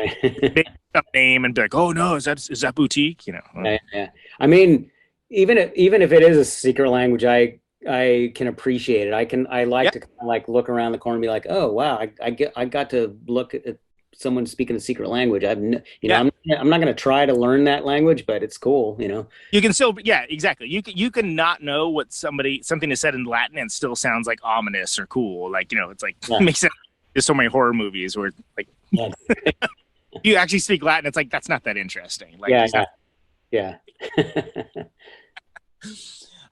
[SPEAKER 7] name and be like, oh no, is that boutique? You know.
[SPEAKER 10] Yeah. I mean, even if it is a secret language, I can appreciate it. I like to kind of like look around the corner and be like, oh wow, I got to look at someone speaking a secret language. I'm not going to try to learn that language, but it's cool. You know,
[SPEAKER 7] you can still, exactly. You can not know what something is said in Latin and still sounds like ominous or cool. Like, you know, it's like, it makes sense. There's so many horror movies where like, you actually speak Latin. It's like, that's not that interesting. Like,
[SPEAKER 10] yeah.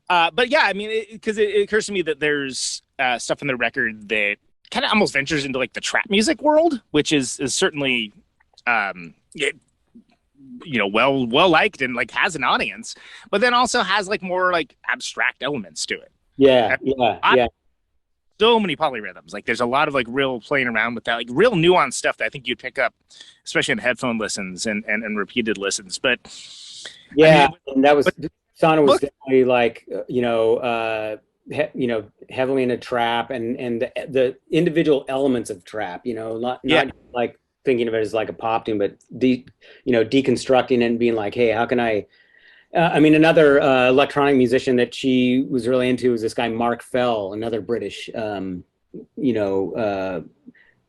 [SPEAKER 7] But yeah, I mean, because it occurs to me that there's stuff in the record that kind of almost ventures into like the trap music world, which is certainly, you know, well liked and like has an audience, but then also has like more like abstract elements to it.
[SPEAKER 10] Yeah.
[SPEAKER 7] So many polyrhythms. Like there's a lot of like real playing around with that, like real nuanced stuff that I think you'd pick up, especially in headphone listens and repeated listens. But
[SPEAKER 10] yeah, and that was Sana was definitely like heavily into trap and the individual elements of trap. You know, not like thinking of it as like a pop tune, but deconstructing it and being like, hey, how can I? I mean, another electronic musician that she was really into was this guy Mark Fell, another British,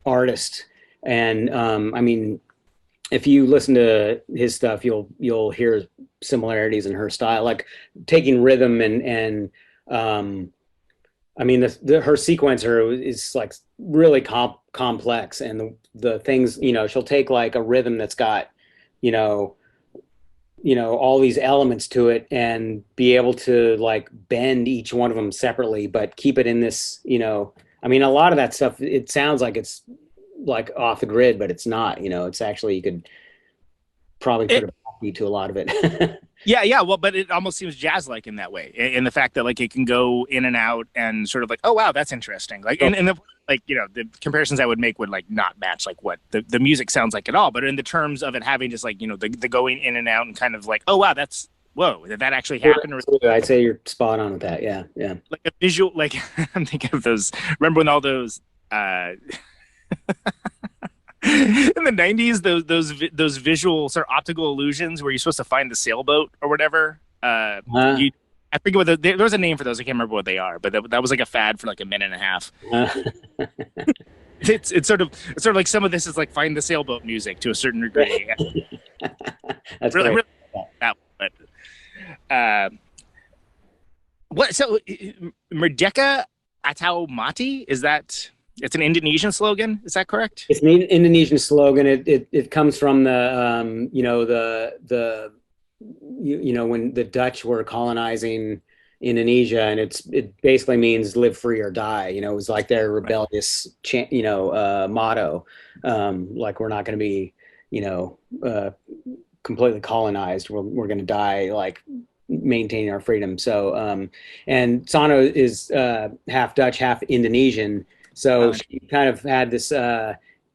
[SPEAKER 10] artist. And I mean, if you listen to his stuff, you'll hear similarities in her style, like taking rhythm and I mean, her sequencer is like really complex, and the things, you know, she'll take like a rhythm that's got, you know, all these elements to it and be able to like bend each one of them separately, but keep it in this, I mean, a lot of that stuff, it sounds like it's like off the grid, but it's not, it's actually, you could probably put a backbeat to a lot of it.
[SPEAKER 7] Yeah. Well, but it almost seems jazz-like in that way, in the fact that like it can go in and out and sort of like, oh wow, that's interesting. Like, and the like, the comparisons I would make would like not match like what the music sounds like at all. But in the terms of it having just like the going in and out and kind of like, oh wow, did that actually happen?
[SPEAKER 10] Absolutely. I'd say you're spot on with that. Yeah.
[SPEAKER 7] Like a visual, like I'm thinking of those. Remember when all those in the 90s, those visual sort of optical illusions where you're supposed to find the sailboat or whatever. I forget what there was a name for those. I can't remember what they are, but that was like a fad for like a minute and a half. It's sort of like some of this is like find the sailboat music to a certain degree.
[SPEAKER 10] That's
[SPEAKER 7] really that. But what? So merdeka atau mati, is that? It's an Indonesian slogan. Is that correct?
[SPEAKER 10] It's an Indonesian slogan. It comes from the when the Dutch were colonizing Indonesia, and it basically means live free or die. It was like their rebellious motto. Like we're not going to be completely colonized. We're going to die like maintaining our freedom. So and Sano is half Dutch, half Indonesian. So she kind of had this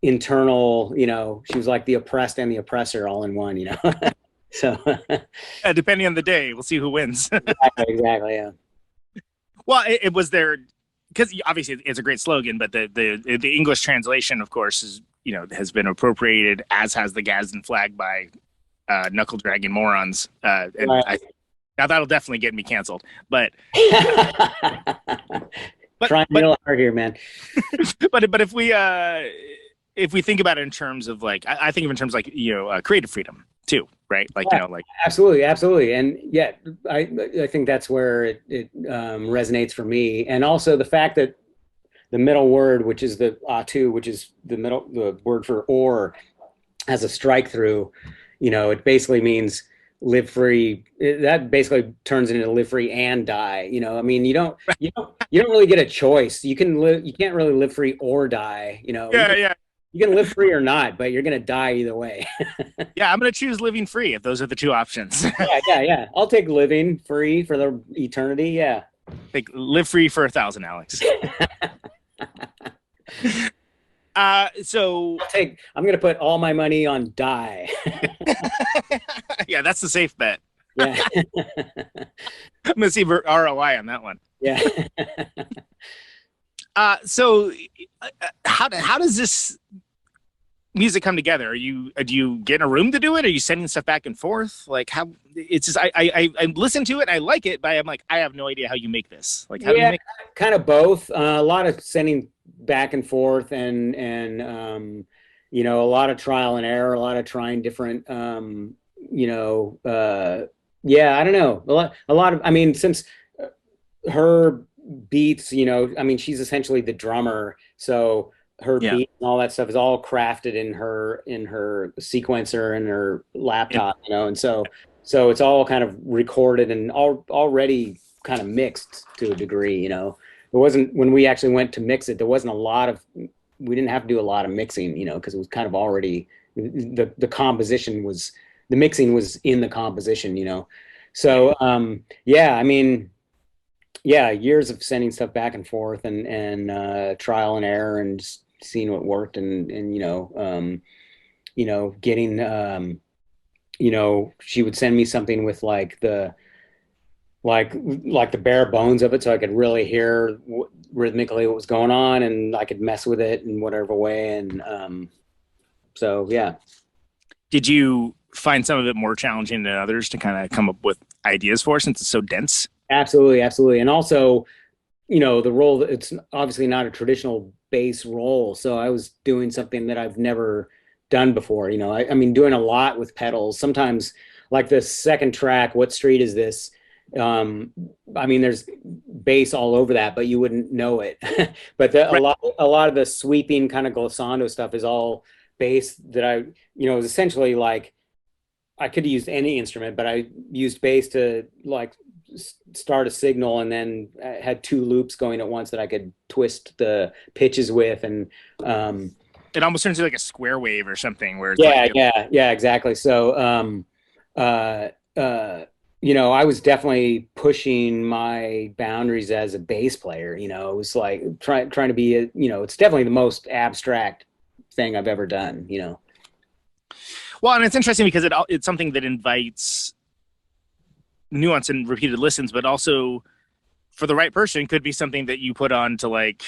[SPEAKER 10] internal, she was like the oppressed and the oppressor all in one, So
[SPEAKER 7] depending on the day, we'll see who wins.
[SPEAKER 10] Exactly. Yeah.
[SPEAKER 7] Well, it was there because obviously it's a great slogan, but the English translation, of course, is has been appropriated, as has the Gadsden flag by knuckle dragging morons. And
[SPEAKER 10] right.
[SPEAKER 7] Now that'll definitely get me canceled, but.
[SPEAKER 10] Trying real hard here, man.
[SPEAKER 7] but if we think about it in terms of like, I think of it in terms of like creative freedom too, right? Like like
[SPEAKER 10] absolutely, and yeah, I think that's where it resonates for me, and also the fact that the middle word, which is the atau, which is the word for or, has a strike through. It basically means live free. That basically turns it into live free and die. I mean, you don't really get a choice. You can't really live free or die.
[SPEAKER 7] Yeah.
[SPEAKER 10] You can live free or not, but you're gonna die either way.
[SPEAKER 7] Yeah, I'm gonna choose living free if those are the two options.
[SPEAKER 10] Yeah. I'll take living free for the eternity. Yeah.
[SPEAKER 7] Like live free for 1,000, Alex. So
[SPEAKER 10] I'm gonna put all my money on die.
[SPEAKER 7] Yeah, that's the safe bet.
[SPEAKER 10] Yeah.
[SPEAKER 7] I'm gonna see ROI on that one.
[SPEAKER 10] Yeah.
[SPEAKER 7] So how does this music come together? Do you get in a room to do it? Are you sending stuff back and forth? Like how it's just I listen to it, and I like it, but I'm like, I have no idea how you make this. Like how do you make
[SPEAKER 10] kind of both. A lot of sending back and forth and a lot of trial and error, a lot of trying different I don't know. A lot of, I mean, since her beats, she's essentially the drummer, so her beat and all that stuff is all crafted in her sequencer and her laptop, and so it's all kind of recorded and already kind of mixed to a degree. It wasn't, when we actually went to mix it, we didn't have to do a lot of mixing, because it was kind of already, the composition was, the mixing was in the composition, so years of sending stuff back and forth and trial and error and just seeing what worked and getting she would send me something with like the bare bones of it, so I could really hear rhythmically what was going on, and I could mess with it in whatever way. And so yeah. Did you find some of it more challenging than others to kind of come up with ideas for, since it's so dense? Absolutely. And also, the role, it's obviously not a traditional bass role, so I was doing something that I've never done before. I mean, doing a lot with pedals. Sometimes, like the second track, What Street Is This? I mean, there's bass all over that, but you wouldn't know it. But a lot of the sweeping kind of glissando stuff is all bass that is essentially like, I could have used any instrument, but I used bass to like start a signal, and then I had 2 loops going at once that I could twist the pitches with, and
[SPEAKER 7] It almost turns into like a square wave or something where it's
[SPEAKER 10] yeah, exactly. So you know, I was definitely pushing my boundaries as a bass player. You know, it was like trying to be a, you know, it's definitely the most abstract thing I've ever done, you know.
[SPEAKER 7] Well, and it's interesting because it's something that invites nuance and repeated listens, but also for the right person could be something that you put on to like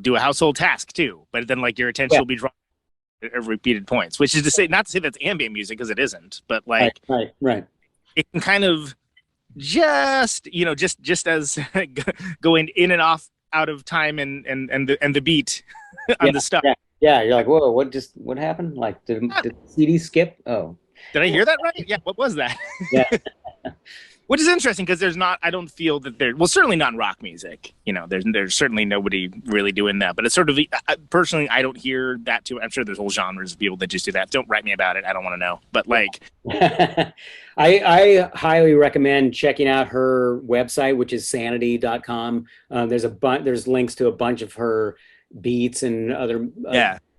[SPEAKER 7] do a household task too. But then like your attention will be drawn at repeated points, which is to say, not to say that's ambient music because it isn't, but like
[SPEAKER 10] right.
[SPEAKER 7] It can kind of just, you know, just as going in and off out of time and the beat on the stuff.
[SPEAKER 10] Yeah, you're like, whoa, what happened? Like, did the CD skip? Oh.
[SPEAKER 7] Did I hear that right? Yeah, what was that?
[SPEAKER 10] Yeah.
[SPEAKER 7] Which is interesting because there's not, I don't feel that there, well, certainly not in rock music. You know, there's certainly nobody really doing that. But it's sort of, personally, I don't hear that too. I'm sure there's whole genres of people that just do that. Don't write me about it. I don't want to know. But like.
[SPEAKER 10] I highly recommend checking out her website, which is Sannety.com. There's links to a bunch of her beats and other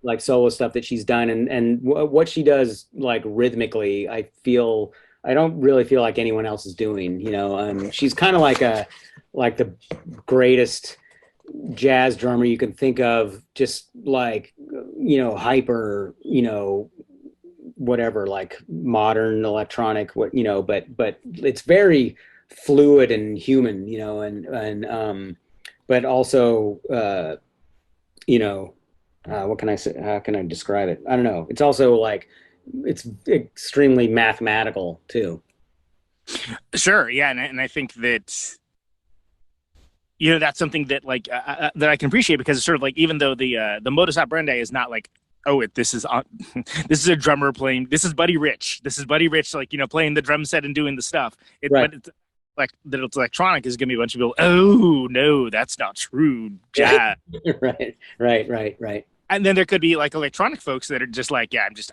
[SPEAKER 10] like solo stuff that she's done, and what she does like rhythmically, I don't really feel like anyone else is doing, you know. She's kind of like the greatest jazz drummer you can think of, just like, you know, hyper, you know, whatever, like modern electronic, what, you know, but it's very fluid and human, you know, and but also you know, what can I say? How can I describe it? I don't know. It's also like, it's extremely mathematical too.
[SPEAKER 7] Sure. Yeah. And I think that, you know, that's something that like, that I can appreciate, because it's sort of like, even though the modus operandi is not like, oh, this is a drummer playing, this is Buddy Rich, like, you know, playing the drum set and doing the stuff. But it's like that it's electronic is gonna be a bunch of people, oh no, that's not true jazz.
[SPEAKER 10] right.
[SPEAKER 7] And then there could be like electronic folks that are just like, yeah, I'm just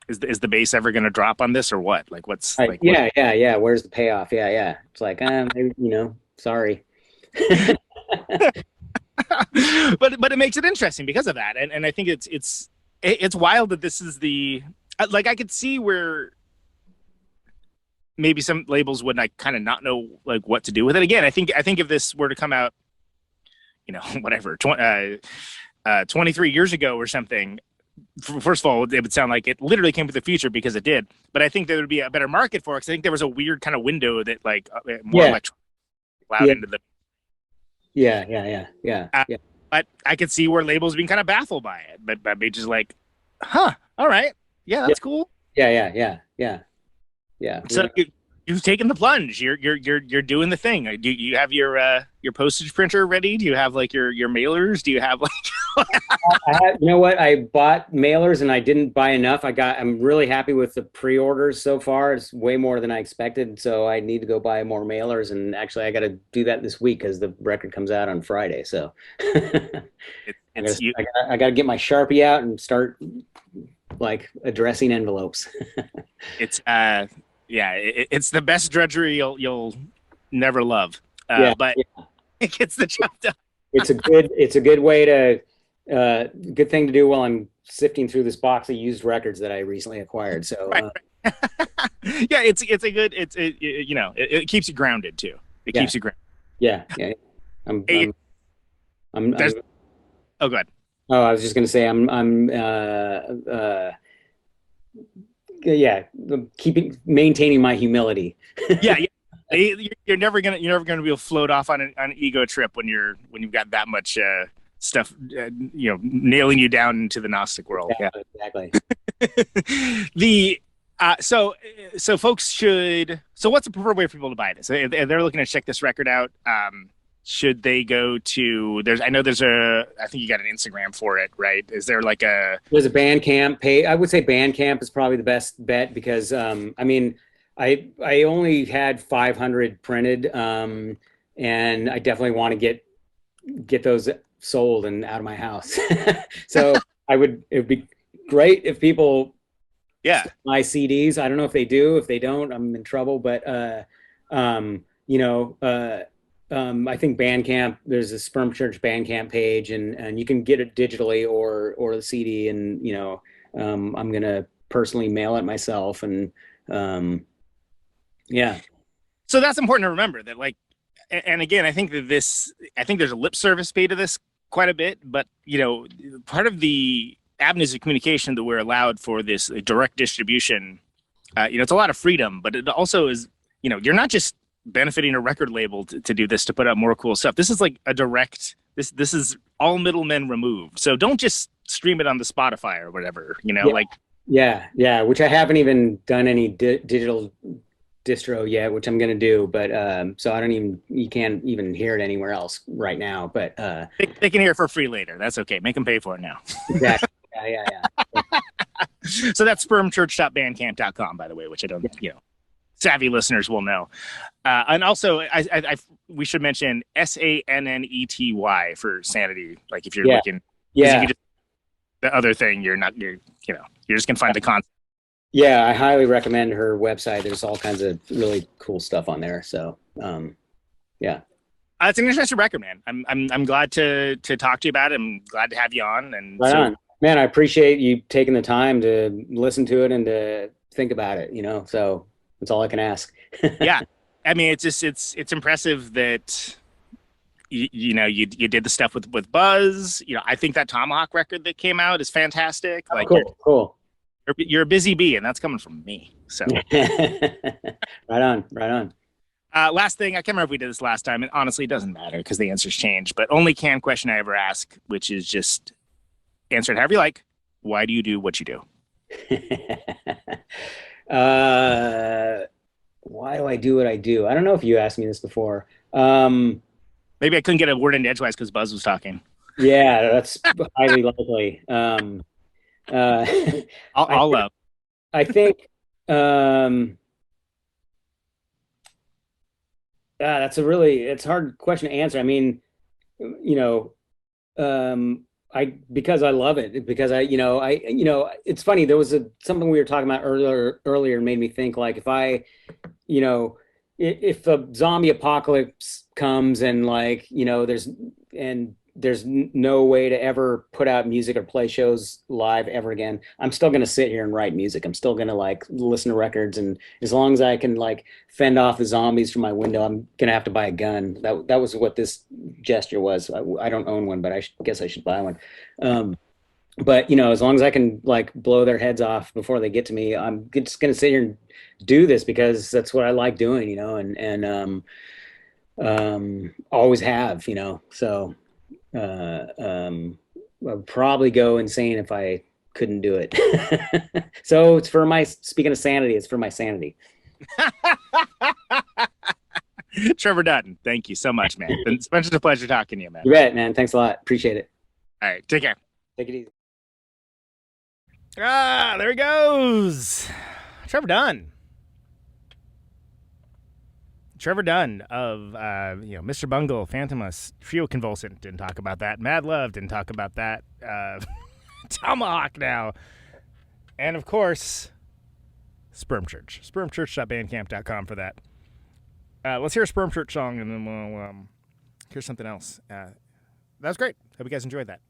[SPEAKER 7] is the bass ever gonna drop on this or what? Like what's like
[SPEAKER 10] yeah, where's the payoff? Yeah. It's like, you know, sorry.
[SPEAKER 7] but it makes it interesting because of that, and I think it's wild that this is the, like, I could see where maybe some labels would like kind of not know like what to do with it. Again, I think if this were to come out, you know, whatever 23 years ago or something, first of all, it would sound like it literally came from the future, because it did. But I think there would be a better market for it, because I think there was a weird kind of window that like more electronic allowed into the.
[SPEAKER 10] Yeah.
[SPEAKER 7] But I could see where labels being kind of baffled by it, but be just like, huh, all right, yeah, that's cool.
[SPEAKER 10] Yeah.
[SPEAKER 7] So you've taken the plunge. You're doing the thing. Do you have your postage printer ready? Do you have like your mailers? Do you have like?
[SPEAKER 10] You know what? I bought mailers and I didn't buy enough. I'm really happy with the pre-orders so far. It's way more than I expected. So I need to go buy more mailers. And actually, I got to do that this week because the record comes out on Friday. So I got to get my Sharpie out and start like addressing envelopes.
[SPEAKER 7] It's it's the best drudgery you'll never love. But it gets the job done.
[SPEAKER 10] It's a good way to. Good thing to do while I'm sifting through this box of used records that I recently acquired. So,
[SPEAKER 7] yeah, it's a good. You know, it keeps you grounded too. It keeps you grounded.
[SPEAKER 10] Yeah. I'm
[SPEAKER 7] oh, go ahead.
[SPEAKER 10] Oh, I was just gonna say I'm maintaining my humility.
[SPEAKER 7] Yeah. You're never gonna be able to float off on an ego trip when you've got that much stuff, you know, nailing you down into the Gnostic world.
[SPEAKER 10] Yeah, exactly.
[SPEAKER 7] So folks should. So what's the preferred way for people to buy this? If they're looking to check this record out, should they go to? I think you got an Instagram for it, right? Is there like
[SPEAKER 10] there's a Bandcamp page? I would say Bandcamp is probably the best bet, because I mean, I only had 500 printed, and I definitely want to get those sold and out of my house. So it would be great if people
[SPEAKER 7] Yeah.
[SPEAKER 10] my CDs. I don't know if they do. If they don't, I'm in trouble. But you know, I think Bandcamp. There's a Sperm Church Bandcamp page, and you can get it digitally or the CD. And you know, I'm gonna personally mail it myself. And yeah.
[SPEAKER 7] So that's important to remember that, like, and again, I think there's a lip service paid to this quite a bit, but you know, part of the avenues of communication that we're allowed for this direct distribution, you know, it's a lot of freedom, but it also is, you know, you're not just benefiting a record label to do this, to put out more cool stuff. This is like a direct, this is all middlemen removed. So don't just stream it on the Spotify or whatever, you know,
[SPEAKER 10] yeah, which I haven't even done any digital distro yet, which I'm going to do, but so you can't even hear it anywhere else right now, but
[SPEAKER 7] they can hear it for free later. That's okay. Make them pay for it now.
[SPEAKER 10] Exactly. Yeah.
[SPEAKER 7] So that's spermchurch.bandcamp.com, by the way, which I don't, you know, savvy listeners will know. And also, we should mention Sannety for Sannety. Like if you're looking, if the other thing, you're just gonna find the concept.
[SPEAKER 10] Yeah, I highly recommend her website. There's all kinds of really cool stuff on there. So, yeah.
[SPEAKER 7] It's an interesting record, man. I'm glad to talk to you about it. I'm glad to have you on. And
[SPEAKER 10] right on. Man, I appreciate you taking the time to listen to it and to think about it, you know, so that's all I can ask.
[SPEAKER 7] Yeah. I mean, it's impressive that you know, you did the stuff with Buzz. You know, I think that Tomahawk record that came out is fantastic. Like,
[SPEAKER 10] cool.
[SPEAKER 7] You're a busy bee, and that's coming from me. So
[SPEAKER 10] right on.
[SPEAKER 7] Last thing, I can't remember if we did this last time, and honestly, it doesn't matter because the answers change. But only question I ever ask, which is just answer it however you like. Why do you do what you do?
[SPEAKER 10] Why do I do what I do? I don't know if you asked me this before.
[SPEAKER 7] Maybe I couldn't get a word in edgewise because Buzz was talking.
[SPEAKER 10] Yeah, that's highly likely. I think that's it's a hard question to answer. I mean, you know, because I love it, because it's funny. There was something we were talking about earlier made me think, like, if I, you know, if a zombie apocalypse comes and, like, you know, there's no way to ever put out music or play shows live ever again, I'm still going to sit here and write music. I'm still going to, like, listen to records. And as long as I can, like, fend off the zombies from my window, I'm going to have to buy a gun. That was what this gesture was. I don't own one, but I guess I should buy one. But, you know, as long as I can, like, blow their heads off before they get to me, I'm just going to sit here and do this because that's what I like doing, you know, and always have, you know, so I'd probably go insane if I couldn't do it. So it's speaking of sanity, it's for my sanity.
[SPEAKER 7] Trevor Dunn, thank you so much, man. It's been such a pleasure talking to you, man.
[SPEAKER 10] You bet, man. Thanks a lot. Appreciate it.
[SPEAKER 7] All right, take care.
[SPEAKER 10] Take it easy.
[SPEAKER 5] There he goes. Trevor Dunn. Trevor Dunn of, Mr. Bungle, Fantomas, Trio Convulsant, didn't talk about that. Mad Love, didn't talk about that. Tomahawk now. And, of course, Sperm Church. SpermChurch.bandcamp.com for that. Let's hear a Sperm Church song, and then we'll hear something else. That was great. Hope you guys enjoyed that.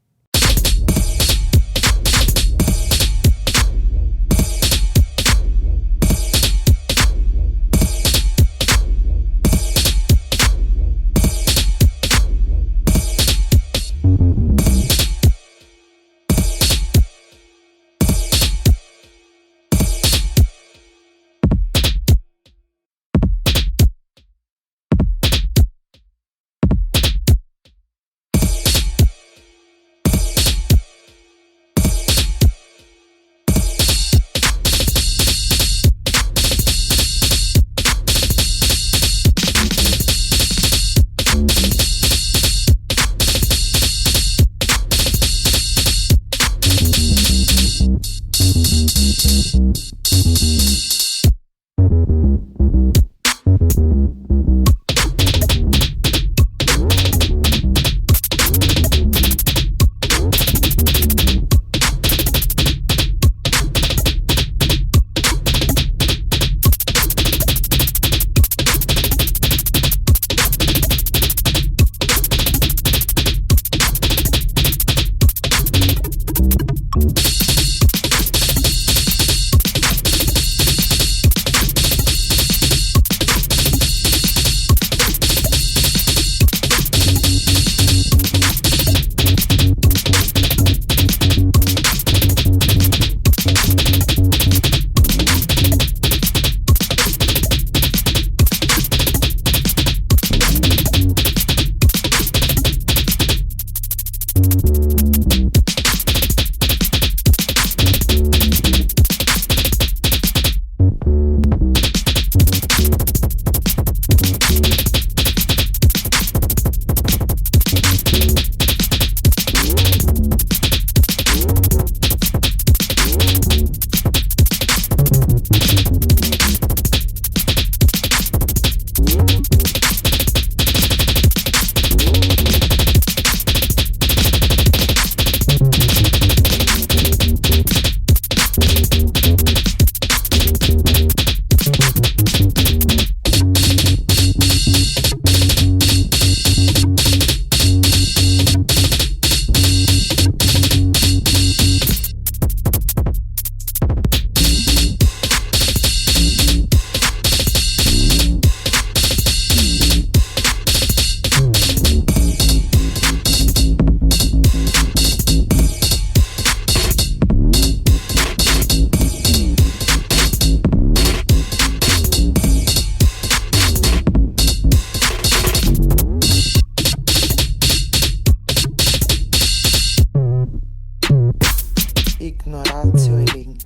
[SPEAKER 2] ignorancio eling.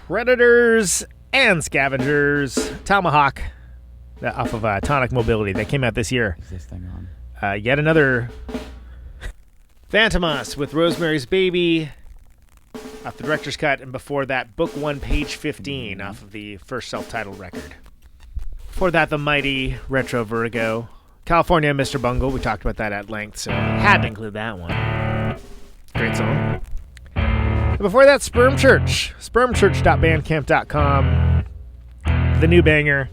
[SPEAKER 5] Predators and Scavengers, Tomahawk, off of Tonic Mobility, that came out this year.
[SPEAKER 2] Is this thing on?
[SPEAKER 5] Yet another Fantomas with Rosemary's Baby off the director's cut, and before that, Book 1, Page 15 off of the first self-titled record. Before that, the mighty RETROVERTIGO, California, Mr. Bungle. We talked about that at length, so had to include that one. Great song. And before that, Sperm Church, spermchurch.bandcamp.com. The new banger.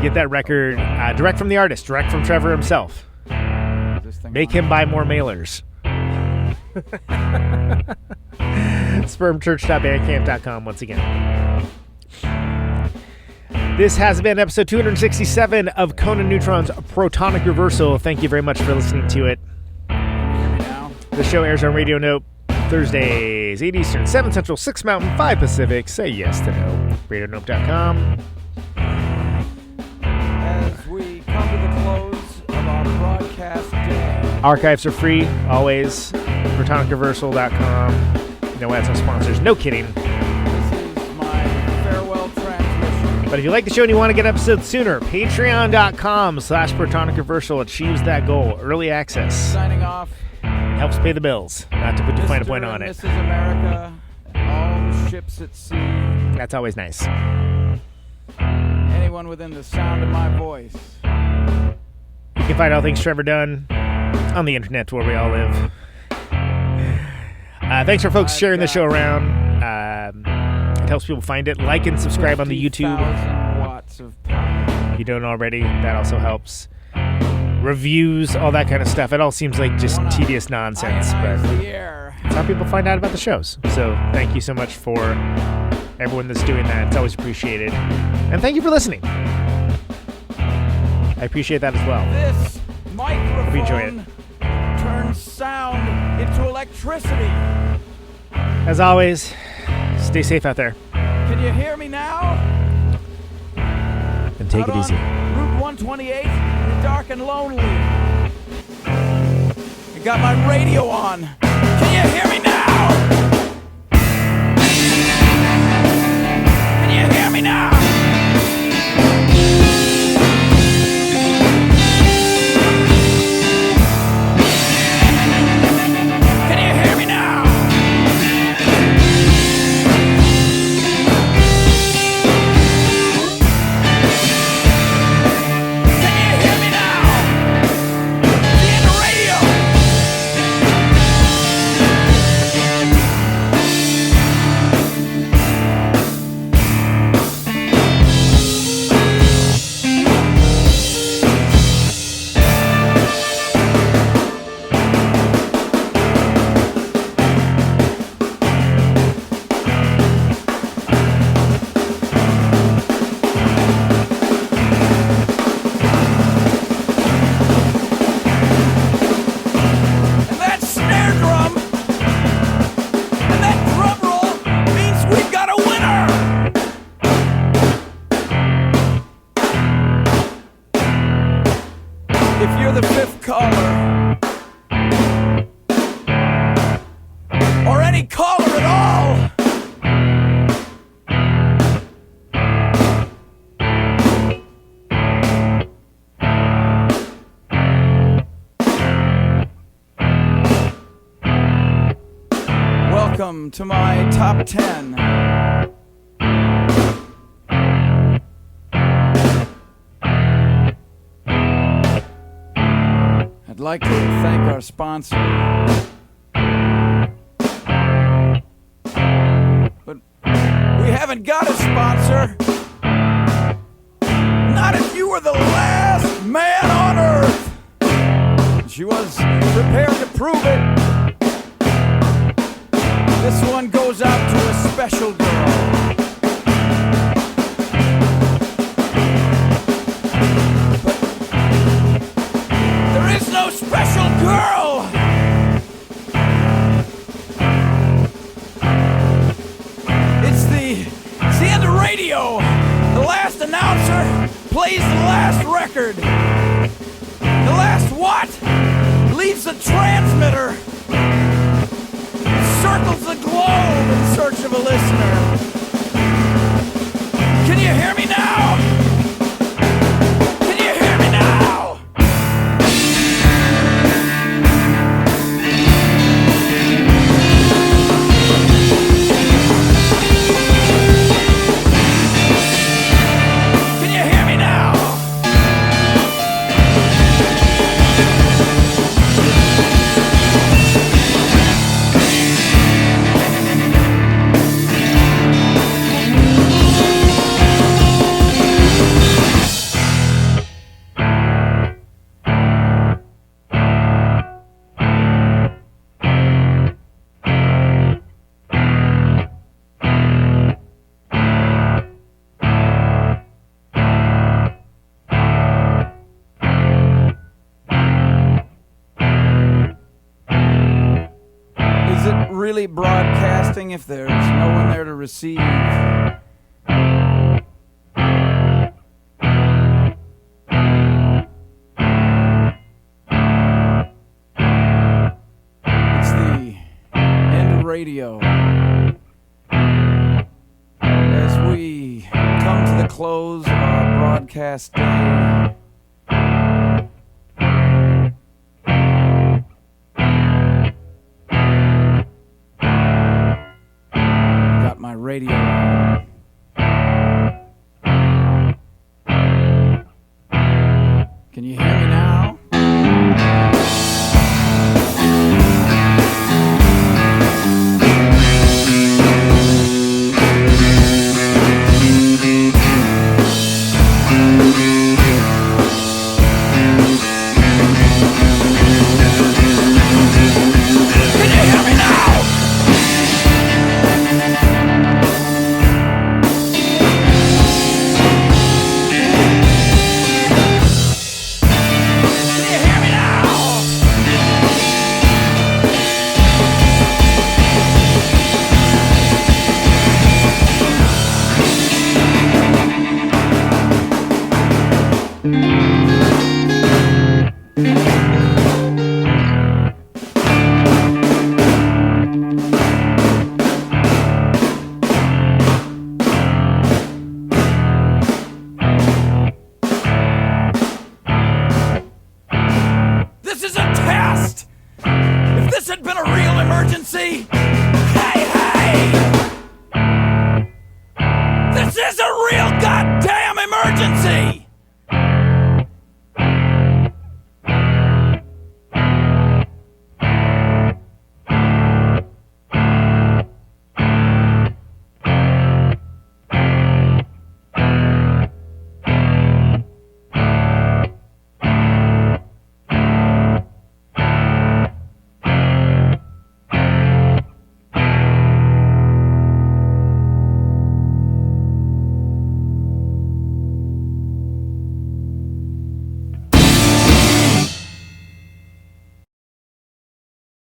[SPEAKER 5] Get that record direct from the artist, direct from Trevor himself. Make him buy more mailers. SpermChurch.bandcamp.com once again. This has been episode 267 of Conan Neutron's Protonic Reversal. Thank you very much for listening to it. The show airs on Radio Note Thursdays, 8 Eastern, 7 Central, 6 Mountain, 5 Pacific. Say yes to no. RadioNote.com.
[SPEAKER 2] As we come to the close of our broadcast day.
[SPEAKER 5] Archives are free, always. ProtonicReversal.com. No ads, no sponsors. No kidding.
[SPEAKER 2] This is my farewell transmission.
[SPEAKER 5] But if you like the show and you want to get episodes sooner, Patreon.com/ProtonicReversal achieves that goal. Early access.
[SPEAKER 2] Signing off.
[SPEAKER 5] It helps pay the bills. Not to put too fine a point on it.
[SPEAKER 2] This is America. All the ships at sea.
[SPEAKER 5] That's always nice.
[SPEAKER 2] Anyone within the sound of my voice.
[SPEAKER 5] You can find all things Trevor Dunn on the internet where we all live. Thanks for folks sharing the show around. It helps people find it. Like and subscribe on the YouTube.
[SPEAKER 2] 50,000 watts of power.
[SPEAKER 5] If you don't already, that also helps. Reviews, all that kind of stuff. It all seems like just tedious nonsense, but it's how people find out about the shows. So thank you so much for everyone that's doing that. It's always appreciated. And thank you for listening. I appreciate that as well.
[SPEAKER 2] This microphone
[SPEAKER 5] Hope you enjoy it.
[SPEAKER 2] turns sound into electricity.
[SPEAKER 5] As always, stay safe out there.
[SPEAKER 2] Can you hear me now?
[SPEAKER 5] And take
[SPEAKER 2] Out
[SPEAKER 5] it easy.
[SPEAKER 2] on Route 128, dark and lonely. I got my radio on. Can you hear me now? Can you hear me now? Can you hear me now? Can you hear me now? See in the radio. And that snare drum and that drum roll means we've got a winner. If you're the fifth caller, or any caller at all, welcome to my top 10. I'd like to thank our sponsor. But we haven't got a sponsor. Not if you were the last man on earth. She was prepared to prove it. This one goes out to a special girl. But there is no special girl. It's the end of radio. The last announcer plays the last record. The last what? Leaves the transmitter. Circles the globe in search of a listener. really broadcasting if there's no one there to receive? It's the end of radio. As we come to the close of our broadcast day, got my radio on. Can you hear me now? This is a test! If this had been a real emergency, hey, hey!